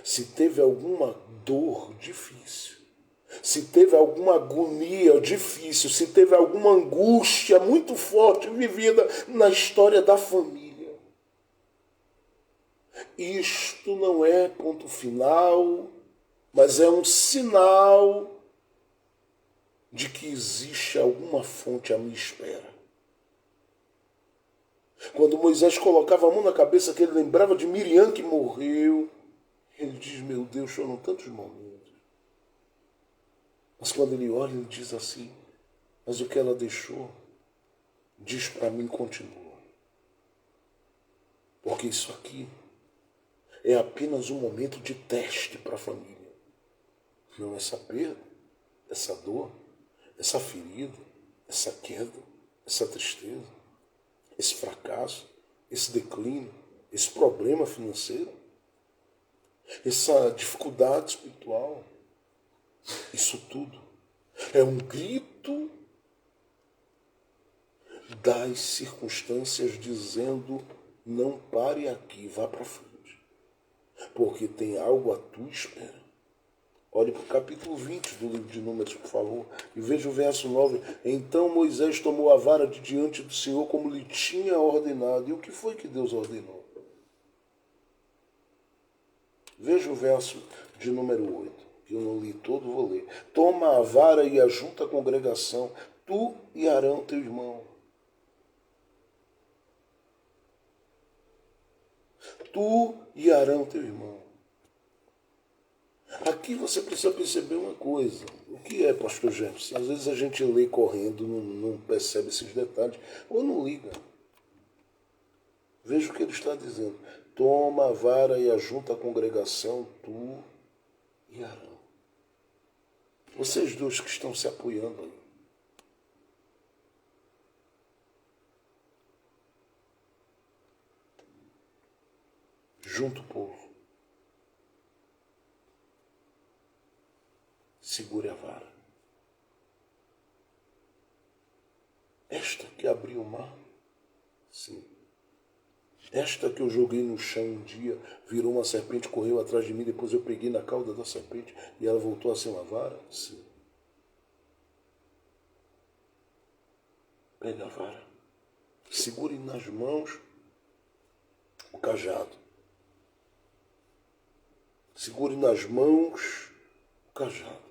se teve alguma dor difícil, se teve alguma agonia difícil, se teve alguma angústia muito forte vivida na história da família, isto não é ponto final, mas é um sinal de que existe alguma fonte à minha espera. Quando Moisés colocava a mão na cabeça, que ele lembrava de Miriam que morreu, ele diz, meu Deus, foram tantos momentos. Mas quando ele olha, ele diz assim, mas o que ela deixou, diz para mim, continua. Porque isso aqui é apenas um momento de teste para a família. Não essa perda, essa dor, essa ferida, essa queda, essa tristeza, esse fracasso, esse declínio, esse problema financeiro, essa dificuldade espiritual, isso tudo é um grito das circunstâncias dizendo, não pare aqui, vá para frente, porque tem algo à tua espera. Olhe para o capítulo 20 do livro de Números, por favor, e veja o verso 9. Então Moisés tomou a vara de diante do Senhor como lhe tinha ordenado. E o que foi que Deus ordenou? Veja o verso de número 8, que eu não li todo, vou ler. Toma a vara e ajunta a congregação, tu e Arão teu irmão. Tu e Arão teu irmão. Aqui você precisa perceber uma coisa. O que é, pastor Jefferson? Às vezes a gente lê correndo, não percebe esses detalhes, ou não liga. Veja o que ele está dizendo. Toma a vara e ajunta a congregação, tu e Arão. Vocês dois que estão se apoiando aí. Junta o povo. Segure a vara. Esta que abriu o mar? Sim. Esta que eu joguei no chão um dia, virou uma serpente, correu atrás de mim, depois eu peguei na cauda da serpente e ela voltou a ser uma vara? Sim. Pega a vara. Segure nas mãos o cajado. Segure nas mãos o cajado.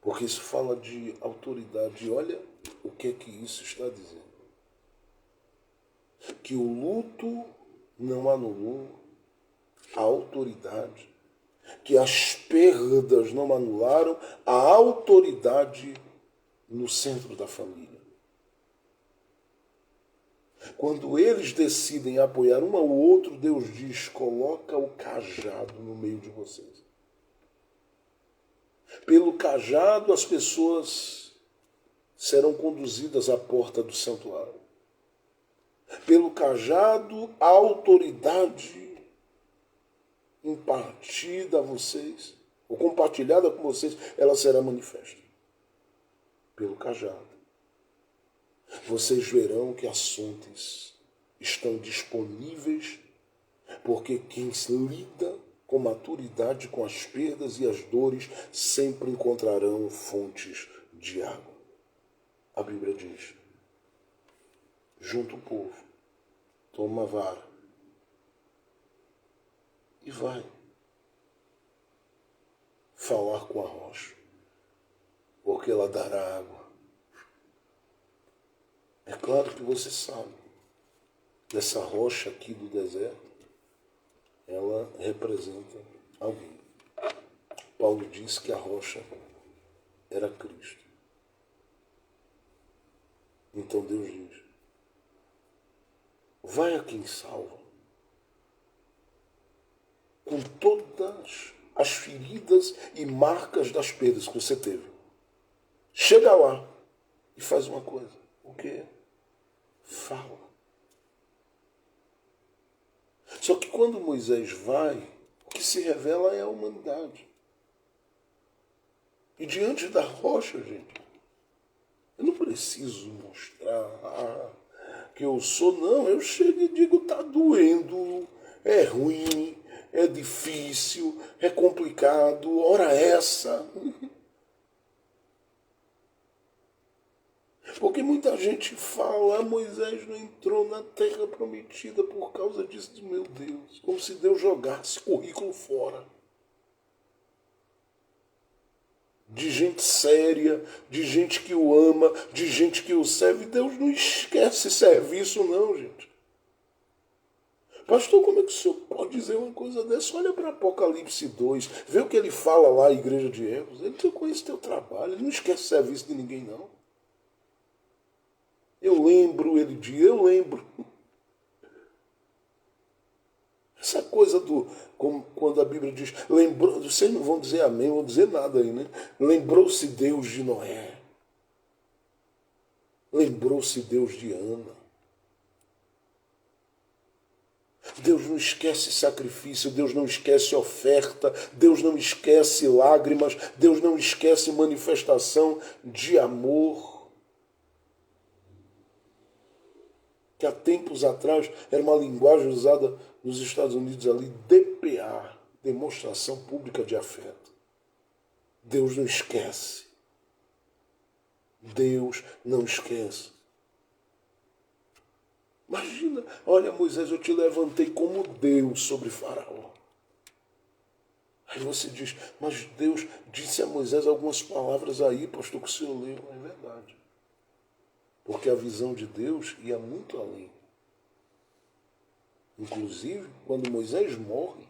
Porque isso fala de autoridade. Olha o que é que isso está dizendo. Que o luto não anulou a autoridade. Que as perdas não anularam a autoridade no centro da família. Quando eles decidem apoiar um ao outro, Deus diz, coloca o cajado no meio de vocês. Pelo cajado as pessoas serão conduzidas à porta do santuário. Pelo cajado a autoridade impartida a vocês, ou compartilhada com vocês, ela será manifesta. Pelo cajado. Vocês verão que as fontes estão disponíveis, porque quem lida com maturidade com as perdas e as dores sempre encontrarão fontes de água. A Bíblia diz, junta o povo, toma a vara e vai falar com a rocha, porque ela dará água. É claro que você sabe, essa rocha aqui do deserto, ela representa alguém. Paulo diz que a rocha era Cristo. Então Deus diz, vai a quem salva, com todas as feridas e marcas das perdas que você teve. Chega lá e faz uma coisa. O quê? Fala. Só que quando Moisés vai, o que se revela é a humanidade. E diante da rocha, gente, eu não preciso mostrar que eu sou, não. Eu chego e digo, tá doendo, é ruim, é difícil, é complicado, ora essa. Porque muita gente fala, Moisés não entrou na terra prometida por causa disso, meu Deus. Como se Deus jogasse currículo fora. De gente séria, de gente que o ama, de gente que o serve. Deus não esquece serviço não, gente. Pastor, como é que o senhor pode dizer uma coisa dessa? Olha para Apocalipse 2, vê o que ele fala lá, a igreja de Éfeso. Ele conhece teu trabalho, ele não esquece serviço de ninguém não. Eu lembro, ele diz, eu lembro. Essa coisa do, como quando a Bíblia diz, lembrou, vocês não vão dizer amém, não vão dizer nada aí, né? Lembrou-se Deus de Noé. Lembrou-se Deus de Ana. Deus não esquece sacrifício, Deus não esquece oferta, Deus não esquece lágrimas, Deus não esquece manifestação de amor. Que há tempos atrás era uma linguagem usada nos Estados Unidos ali, DPA, demonstração pública de afeto. Deus não esquece. Deus não esquece. Imagina, olha Moisés, eu te levantei como Deus sobre Faraó. Aí você diz, mas Deus disse a Moisés algumas palavras aí, pastor, que o senhor leu. É verdade. Porque a visão de Deus ia muito além. Inclusive, quando Moisés morre,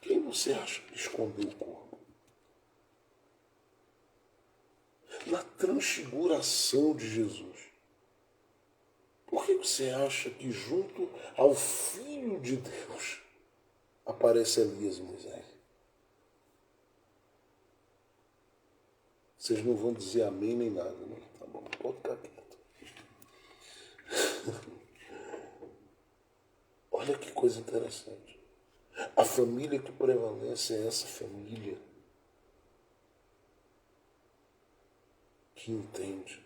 quem você acha que escondeu o corpo? Na transfiguração de Jesus. Por que você acha que junto ao Filho de Deus aparece Elias e Moisés? Vocês não vão dizer amém nem nada, né? Tá bom, pode ficar quieto. Olha que coisa interessante. A família que prevalece é essa família que entende.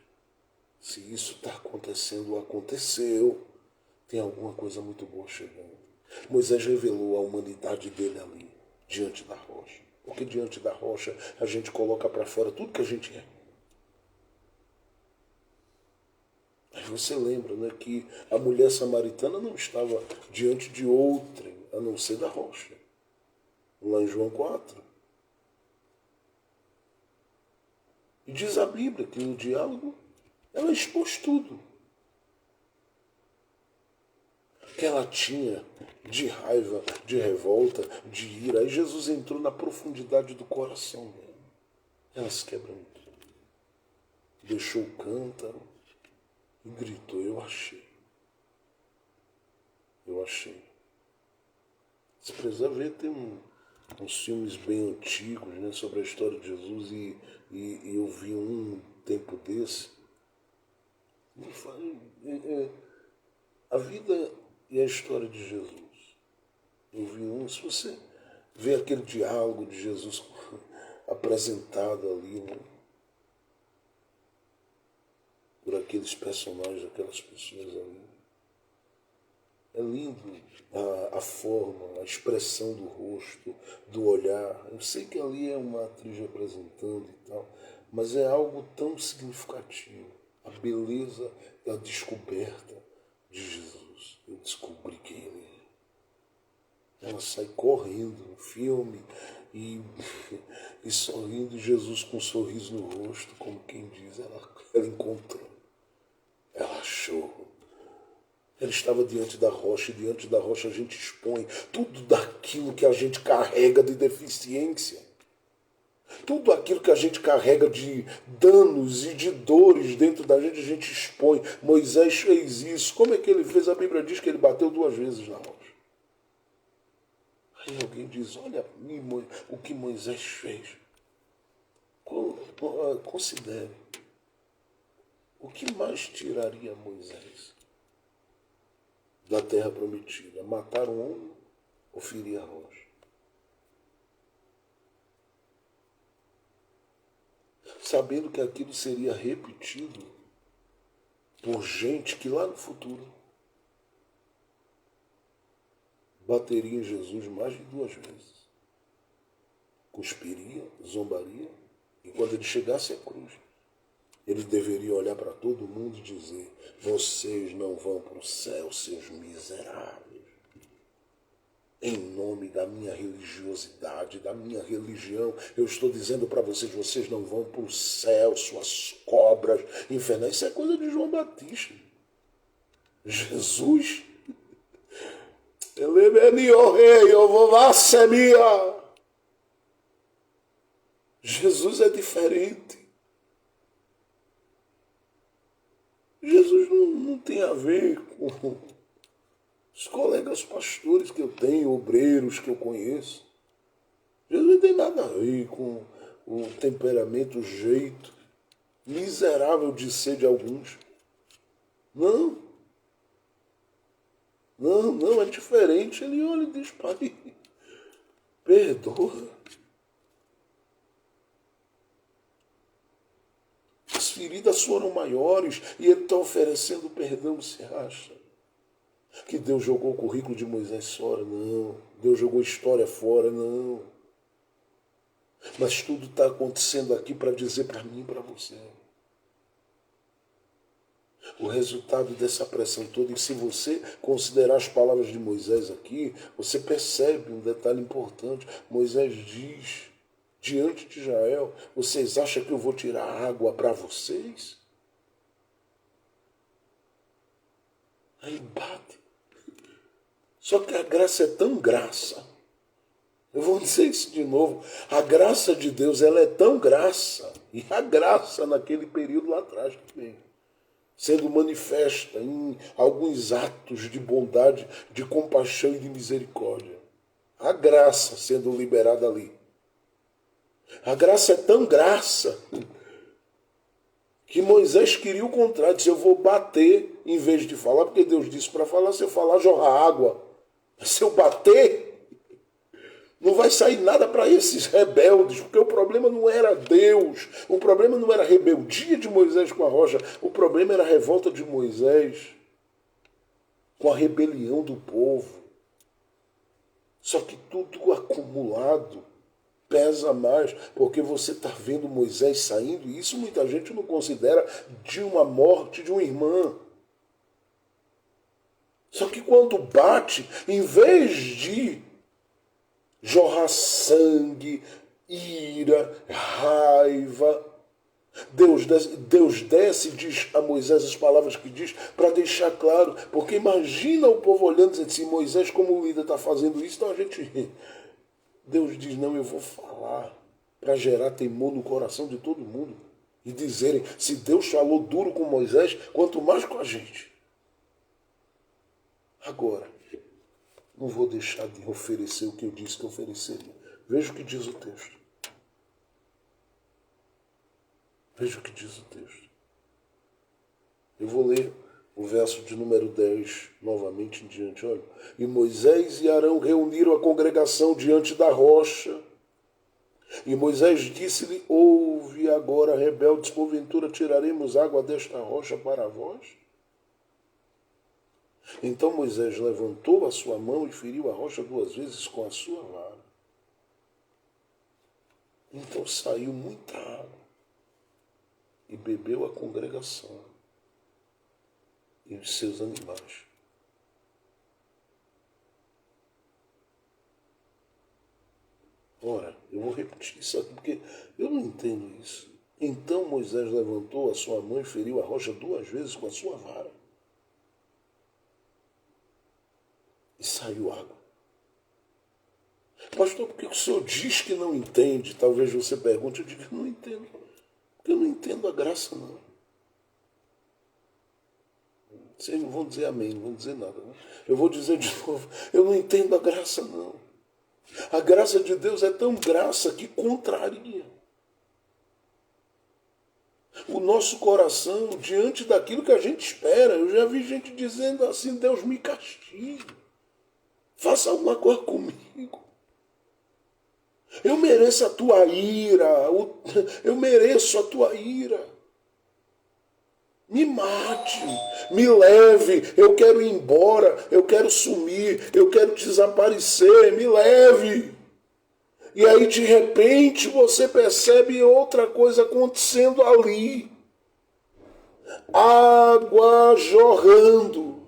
Se isso está acontecendo ou aconteceu, tem alguma coisa muito boa chegando. Moisés revelou a humanidade dele ali, diante da rocha. Porque diante da rocha a gente coloca para fora tudo que a gente é. Aí você lembra, né, que a mulher samaritana não estava diante de outrem, a não ser da rocha. Lá em João 4. E diz a Bíblia que no diálogo ela expôs tudo que ela tinha de raiva, de revolta, de ira. Aí Jesus entrou na profundidade do coração dela. Ela se quebrantou. Deixou o cântaro e gritou, eu achei. Eu achei. Você precisa ver, tem uns filmes bem antigos, né, sobre a história de Jesus e eu vi um tempo desse. A vida e a história de Jesus. Eu vi um, se você vê aquele diálogo de Jesus apresentado ali, né, por aqueles personagens, aquelas pessoas ali. É lindo a forma, a expressão do rosto, do olhar. Eu sei que ali é uma atriz representando e tal, mas é algo tão significativo. A beleza da descoberta de Jesus. Eu descobri quem ele é. Ela sai correndo no filme e sorrindo, Jesus com um sorriso no rosto, como quem diz, ela encontrou, ela achou. Ela estava diante da rocha, e diante da rocha a gente expõe tudo daquilo que a gente carrega de deficiência. Tudo aquilo que a gente carrega de danos e de dores dentro da gente, a gente expõe. Moisés fez isso. Como é que ele fez? A Bíblia diz que ele bateu 2 vezes na rocha. Aí alguém diz, olha o que Moisés fez. Considere. O que mais tiraria Moisés da terra prometida? Matar um homem ou ferir a rocha? Sabendo que aquilo seria repetido por gente que lá no futuro bateria em Jesus mais de 2 vezes. Cuspiria, zombaria, e quando ele chegasse à cruz, ele deveria olhar para todo mundo e dizer, vocês não vão para o céu, seus miseráveis. Em nome da minha religiosidade, da minha religião, eu estou dizendo para vocês, vocês não vão para o céu, suas cobras infernais. Isso é coisa de João Batista. Jesus, ele é rei, eu vou lá, semia. Jesus é diferente. Jesus não tem a ver com os colegas pastores que eu tenho, obreiros que eu conheço. Jesus não tem nada a ver com o temperamento, o jeito miserável de ser de alguns. Não. Não, é diferente. Ele olha e diz, pai, perdoa. As feridas foram maiores e ele está oferecendo perdão, você acha? Que Deus jogou o currículo de Moisés fora? Não. Deus jogou a história fora? Não. Mas tudo está acontecendo aqui para dizer para mim e para você. O resultado dessa pressão toda, e se você considerar as palavras de Moisés aqui, você percebe um detalhe importante. Moisés diz, diante de Israel, vocês acham que eu vou tirar água para vocês? Aí bate. Só que a graça é tão graça. Eu vou dizer isso de novo. A graça de Deus, ela é tão graça. E a graça naquele período lá atrás também. sendo manifesta em alguns atos de bondade, de compaixão e de misericórdia. A graça sendo liberada ali. A graça é tão graça que Moisés queria o contrário, disse, eu vou bater em vez de falar, porque Deus disse para falar, se eu falar, jorrar água. Se eu bater, não vai sair nada para esses rebeldes, porque o problema não era Deus, o problema não era a rebeldia de Moisés com a rocha, o problema era a revolta de Moisés com a rebelião do povo. Só que tudo acumulado pesa mais, porque você está vendo Moisés saindo, e isso muita gente não considera de uma morte de uma irmã. Só que quando bate, em vez de jorrar sangue, ira, raiva, Deus desce e diz a Moisés as palavras que diz para deixar claro, porque imagina o povo olhando e dizendo assim, Moisés como líder está fazendo isso, então a gente... Deus diz, não, eu vou falar para gerar temor no coração de todo mundo e dizerem, se Deus falou duro com Moisés, quanto mais com a gente. Agora, não vou deixar de oferecer o que eu disse que eu ofereceria. Veja o que diz o texto. Veja o que diz o texto. Eu vou ler o verso de número 10 novamente em diante. Olha. E Moisés e Arão reuniram a congregação diante da rocha. E Moisés disse-lhe, ouve agora, rebeldes, porventura tiraremos água desta rocha para vós? Então Moisés levantou a sua mão e feriu a rocha 2 vezes com a sua vara. Então saiu muita água e bebeu a congregação e os seus animais. Ora, eu vou repetir isso aqui porque eu não entendo isso. Então Moisés levantou a sua mão e feriu a rocha 2 vezes com a sua vara. E saiu água. Pastor, por que o senhor diz que não entende? Talvez você pergunte, eu digo que não entendo. Porque eu não entendo a graça, não. Vocês não vão dizer amém, não vão dizer nada. Né? Eu vou dizer de novo, eu não entendo a graça, não. A graça de Deus é tão graça que contraria o nosso coração diante daquilo que a gente espera. Eu já vi gente dizendo assim, Deus me castigue. Faça alguma coisa comigo. Eu mereço a tua ira. Eu mereço a tua ira. Me mate, me leve, eu quero ir embora, eu quero sumir, eu quero desaparecer, me leve. E aí de repente você percebe outra coisa acontecendo ali. Água jorrando.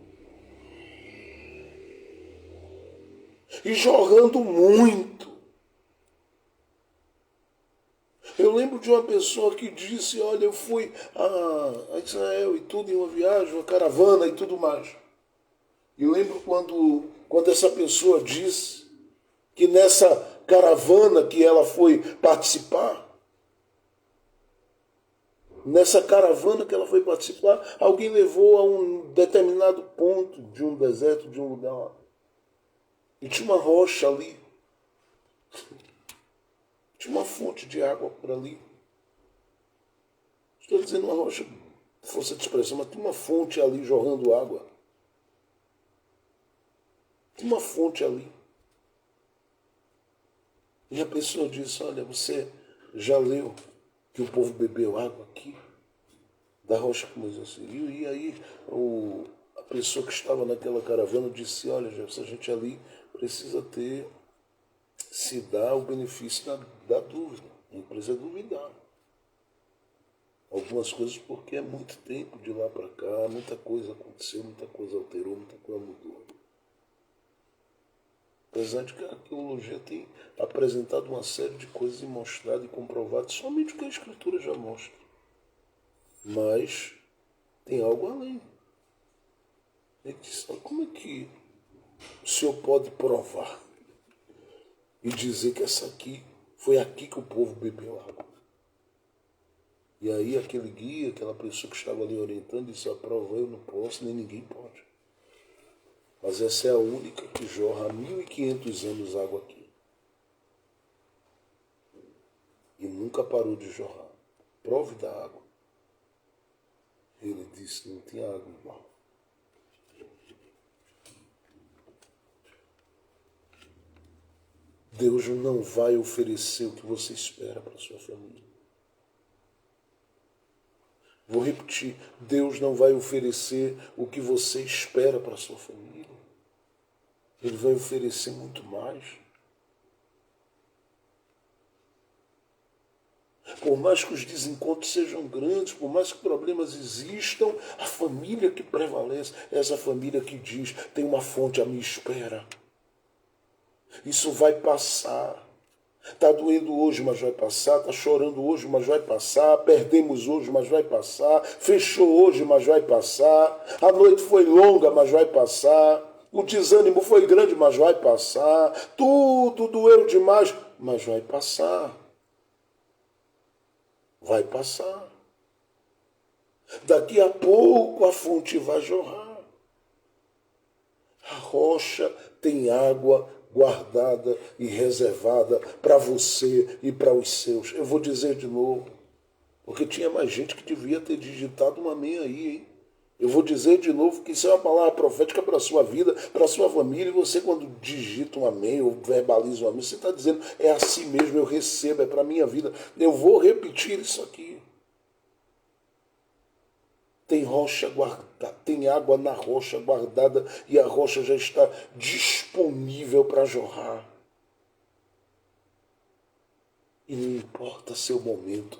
E jorrando muito. Eu lembro de uma pessoa que disse, olha, eu fui a Israel e tudo, em uma viagem, uma caravana e tudo mais. E eu lembro quando essa pessoa disse que nessa caravana que ela foi participar, alguém levou a um determinado ponto de um deserto, de um lugar. E tinha uma rocha ali. Tinha uma fonte de água por ali. Estou dizendo uma rocha, força de expressão, mas tinha uma fonte ali jorrando água. Tinha uma fonte ali. E a pessoa disse, olha, você já leu que o povo bebeu água aqui? Da rocha que Moisés feriu? E aí a pessoa que estava naquela caravana disse, olha, Jefferson, a gente ali precisa se dá o benefício da dúvida. Não precisa duvidar. Algumas coisas porque é muito tempo de lá para cá, muita coisa aconteceu, muita coisa alterou, muita coisa mudou. Apesar de que a arqueologia tem apresentado uma série de coisas e mostrado e comprovado somente o que a Escritura já mostra. Mas tem algo além. Ele diz, como é que o senhor pode provar e dizer que foi aqui que o povo bebeu água? E aí aquele guia, aquela pessoa que estava ali orientando, disse, a prova eu não posso, nem ninguém pode. Mas essa é a única que jorra há 1500 anos água aqui. E nunca parou de jorrar. Prove da água. Ele disse, não tem água igual. Deus não vai oferecer o que você espera para a sua família. Vou repetir, Deus não vai oferecer o que você espera para a sua família. Ele vai oferecer muito mais. Por mais que os desencontros sejam grandes, por mais que problemas existam, a família que prevalece é essa família que diz, tem uma fonte à minha espera. Isso vai passar. Está doendo hoje, mas vai passar. Está chorando hoje, mas vai passar. Perdemos hoje, mas vai passar. Fechou hoje, mas vai passar. A noite foi longa, mas vai passar. O desânimo foi grande, mas vai passar. Tudo doeu demais, mas vai passar. Vai passar. Daqui a pouco a fonte vai jorrar. A rocha tem água guardada e reservada para você e para os seus. Eu vou dizer de novo, porque tinha mais gente que devia ter digitado um amém aí, hein? Eu vou dizer de novo que isso é uma palavra profética para a sua vida, para a sua família, e você quando digita um amém ou verbaliza um amém, você está dizendo, é assim mesmo, eu recebo, é para a minha vida. Eu vou repetir isso aqui. Tem rocha guardada, tem água na rocha guardada e a rocha já está disponível para jorrar. E não importa seu momento,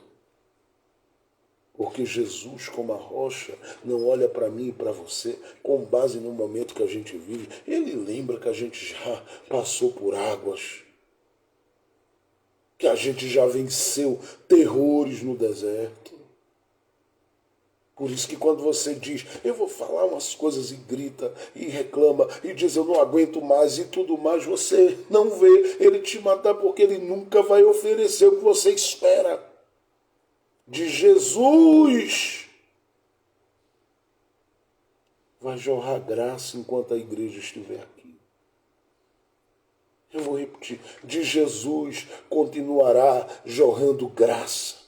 porque Jesus, como a rocha, não olha para mim e para você com base no momento que a gente vive. Ele lembra que a gente já passou por águas, que a gente já venceu terrores no deserto. Por isso que quando você diz, eu vou falar umas coisas e grita, e reclama, e diz eu não aguento mais e tudo mais, você não vê ele te matar porque ele nunca vai oferecer o que você espera. De Jesus vai jorrar graça enquanto a igreja estiver aqui. Eu vou repetir, de Jesus continuará jorrando graça.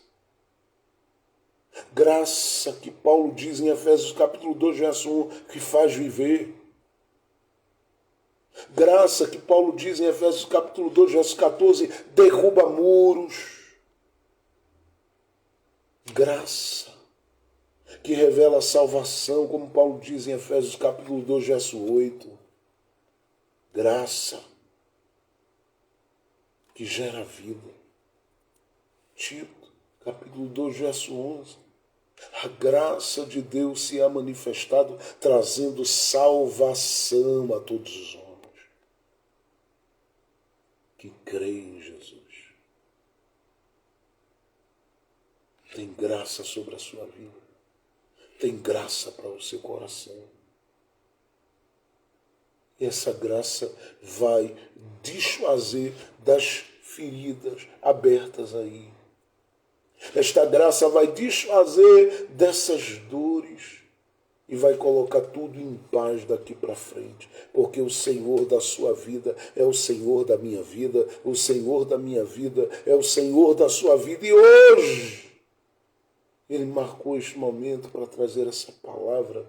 Graça que Paulo diz em Efésios capítulo 2, verso 1, que faz viver. Graça que Paulo diz em Efésios capítulo 2, verso 14, derruba muros. Graça que revela a salvação, como Paulo diz em Efésios capítulo 2, verso 8. Graça que gera vida. Tito, capítulo 2, verso 11. A graça de Deus se é manifestado trazendo salvação a todos os homens que creem em Jesus. Tem graça sobre a sua vida. Tem graça para o seu coração. E essa graça vai desfazer das feridas abertas aí. Esta graça vai desfazer dessas dores e vai colocar tudo em paz daqui para frente. Porque o Senhor da sua vida é o Senhor da minha vida, o Senhor da minha vida é o Senhor da sua vida. E hoje Ele marcou este momento para trazer essa palavra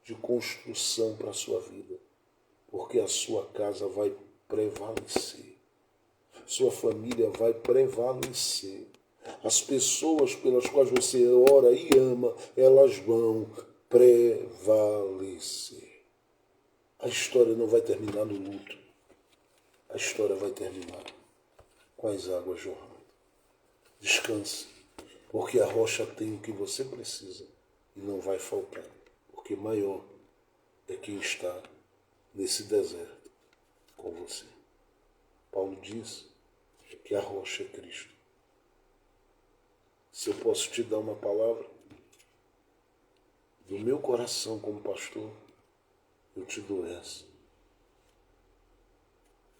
de construção para a sua vida. Porque a sua casa vai prevalecer. Sua família vai prevalecer. As pessoas pelas quais você ora e ama, elas vão prevalecer. A história não vai terminar no luto. A história vai terminar com as águas jorrando. Descanse, porque a rocha tem o que você precisa e não vai faltar, porque maior é quem está nesse deserto com você. Paulo diz que a rocha é Cristo. Se eu posso te dar uma palavra do meu coração como pastor, eu te dou essa.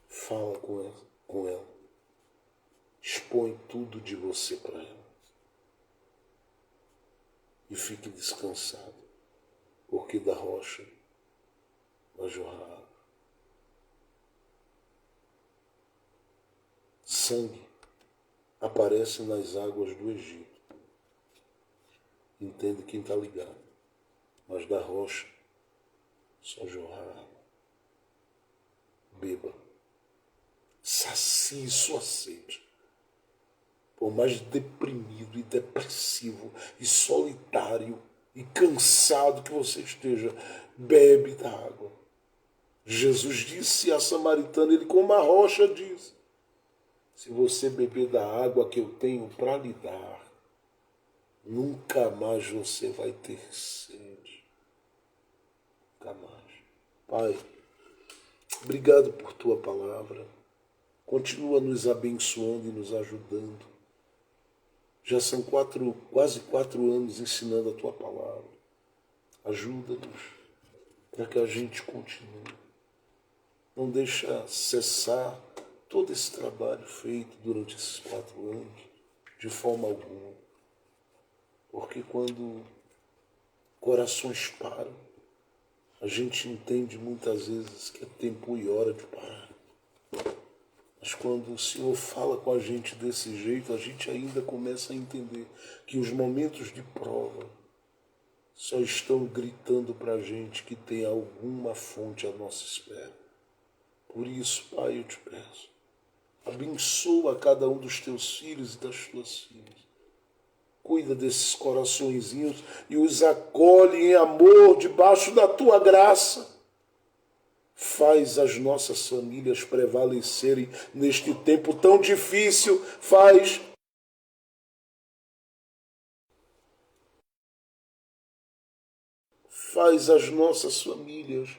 Fala com ela. Expõe tudo de você para ela. e fique descansado, porque da rocha vai jorrar água. Sangue aparece nas águas do Egito. Entende quem está ligado. Mas da rocha só jorrar água. Beba. Sacie sua sede. Por mais deprimido e depressivo e solitário e cansado que você esteja, bebe da água. Jesus disse à samaritana, ele como a rocha diz, se você beber da água que eu tenho para lhe dar, nunca mais você vai ter sede. Nunca mais. Pai, obrigado por tua palavra. Continua nos abençoando e nos ajudando. Já são quase 4 anos ensinando a tua palavra. Ajuda-nos para que a gente continue. Não deixa cessar todo esse trabalho feito durante esses 4 anos, de forma alguma. Porque quando corações param, a gente entende muitas vezes que é tempo e hora de parar. Mas quando o Senhor fala com a gente desse jeito, a gente ainda começa a entender que os momentos de prova só estão gritando para a gente que tem alguma fonte à nossa espera. Por isso, Pai, eu te peço, abençoa cada um dos teus filhos e das tuas filhas. Cuida desses coraçõezinhos e os acolhe em amor debaixo da tua graça. Faz as nossas famílias prevalecerem neste tempo tão difícil. Faz as nossas famílias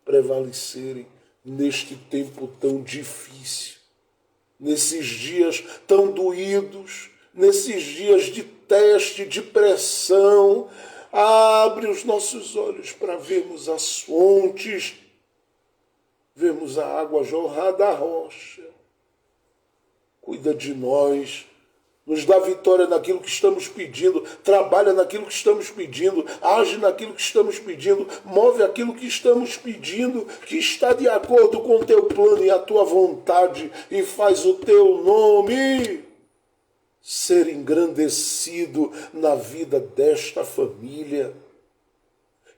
prevalecerem neste tempo tão difícil. Nesses dias tão doídos, nesses dias de teste, de pressão. Abre os nossos olhos para vermos as fontes. Vemos a água jorrar da rocha. Cuida de nós. Nos dá vitória naquilo que estamos pedindo. Trabalha naquilo que estamos pedindo. Age naquilo que estamos pedindo. Move aquilo que estamos pedindo. Que está de acordo com o teu plano e a tua vontade. E faz o teu nome ser engrandecido na vida desta família.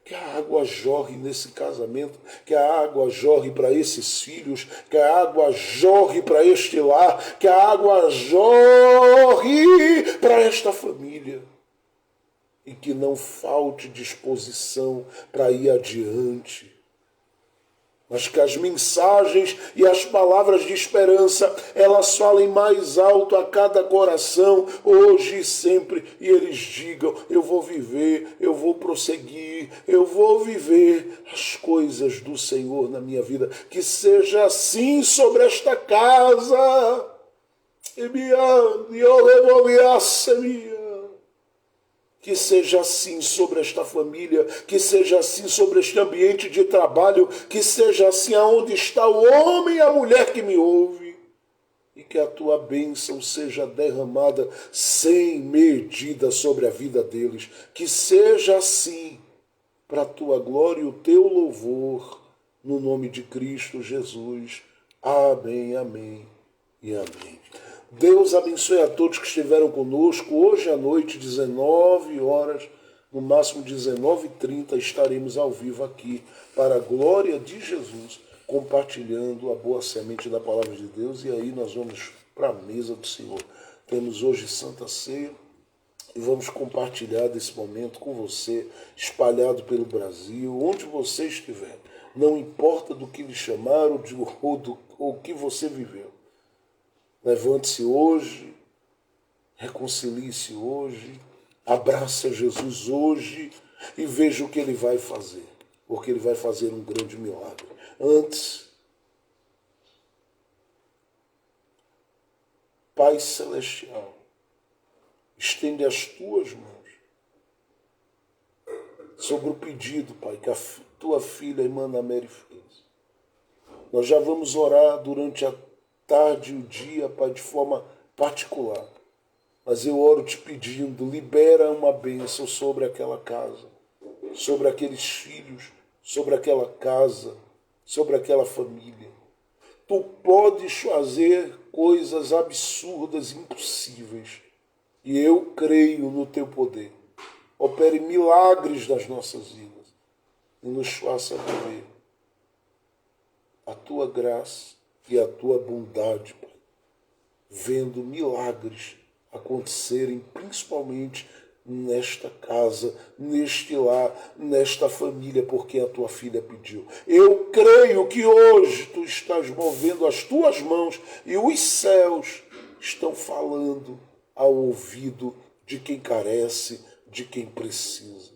Que a água jorre nesse casamento, que a água jorre para esses filhos, que a água jorre para este lar, que a água jorre para esta família. E que não falte disposição para ir adiante. Mas que as mensagens e as palavras de esperança, elas falem mais alto a cada coração, hoje e sempre, e eles digam, eu vou viver, eu vou prosseguir, eu vou viver as coisas do Senhor na minha vida. Que seja assim sobre esta casa. Que seja assim sobre esta família, que seja assim sobre este ambiente de trabalho, que seja assim aonde está o homem e a mulher que me ouve. E que a tua bênção seja derramada sem medida sobre a vida deles. Que seja assim, para a tua glória e o teu louvor, no nome de Cristo Jesus. Amém, amém e amém. Deus abençoe a todos que estiveram conosco. Hoje à noite, 19 horas, no máximo 19h30, estaremos ao vivo aqui para a glória de Jesus, compartilhando a boa semente da palavra de Deus. E aí nós vamos para a mesa do Senhor. Temos hoje Santa Ceia e vamos compartilhar desse momento com você, espalhado pelo Brasil, onde você estiver. Não importa do que lhe chamaram ou o que você viveu. Levante-se hoje, reconcilie-se hoje, abrace a Jesus hoje e veja o que Ele vai fazer, porque Ele vai fazer um grande milagre. Antes, Pai Celestial, estende as tuas mãos sobre o pedido, Pai, que a tua filha, irmã Ana Mary, fez. Nós já vamos orar durante a tarde e o dia, Pai, de forma particular. Mas eu oro te pedindo, libera uma bênção sobre aquela casa, sobre aqueles filhos, sobre aquela casa, sobre aquela família. Tu podes fazer coisas absurdas, impossíveis. E eu creio no teu poder. Opere milagres nas nossas vidas e nos faça viver a tua graça e a tua bondade, Pai. Vendo milagres acontecerem, principalmente nesta casa, neste lar, nesta família, porque a tua filha pediu. Eu creio que hoje tu estás movendo as tuas mãos e os céus estão falando ao ouvido de quem carece, de quem precisa.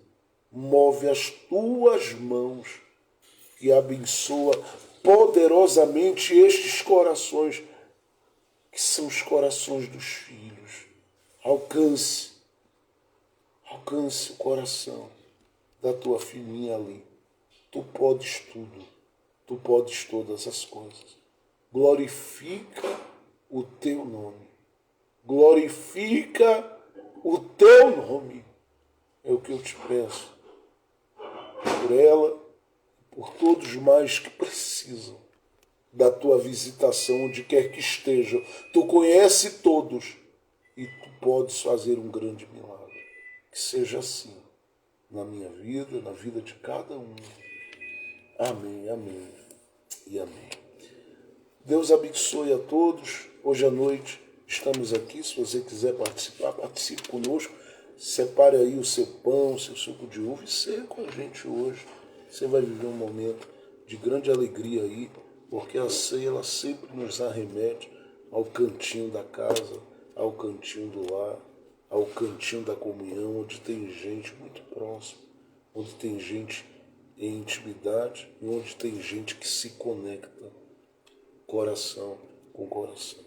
Move as tuas mãos e abençoa poderosamente estes corações, que são os corações dos filhos. Alcance o coração da tua filhinha ali. Tu podes tudo, tu podes todas as coisas. Glorifica o teu nome. Glorifica o teu nome. É o que eu te peço. Por ela, por todos mais que precisam da tua visitação, onde quer que estejam. Tu conhece todos e tu podes fazer um grande milagre. Que seja assim na minha vida, na vida de cada um. Amém, amém e amém. Deus abençoe a todos. Hoje à noite estamos aqui. Se você quiser participar, participe conosco. Separe aí o seu pão, o seu suco de uva e seja com a gente hoje. Você vai viver um momento de grande alegria aí, porque a ceia ela sempre nos arremete ao cantinho da casa, ao cantinho do lar, ao cantinho da comunhão, onde tem gente muito próxima, onde tem gente em intimidade e onde tem gente que se conecta coração com coração.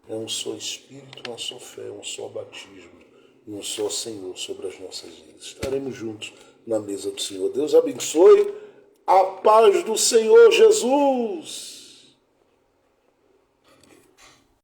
É um só Espírito, uma só fé, um só batismo e um só Senhor sobre as nossas vidas. Estaremos juntos na mesa do Senhor. Deus abençoe. A paz do Senhor Jesus.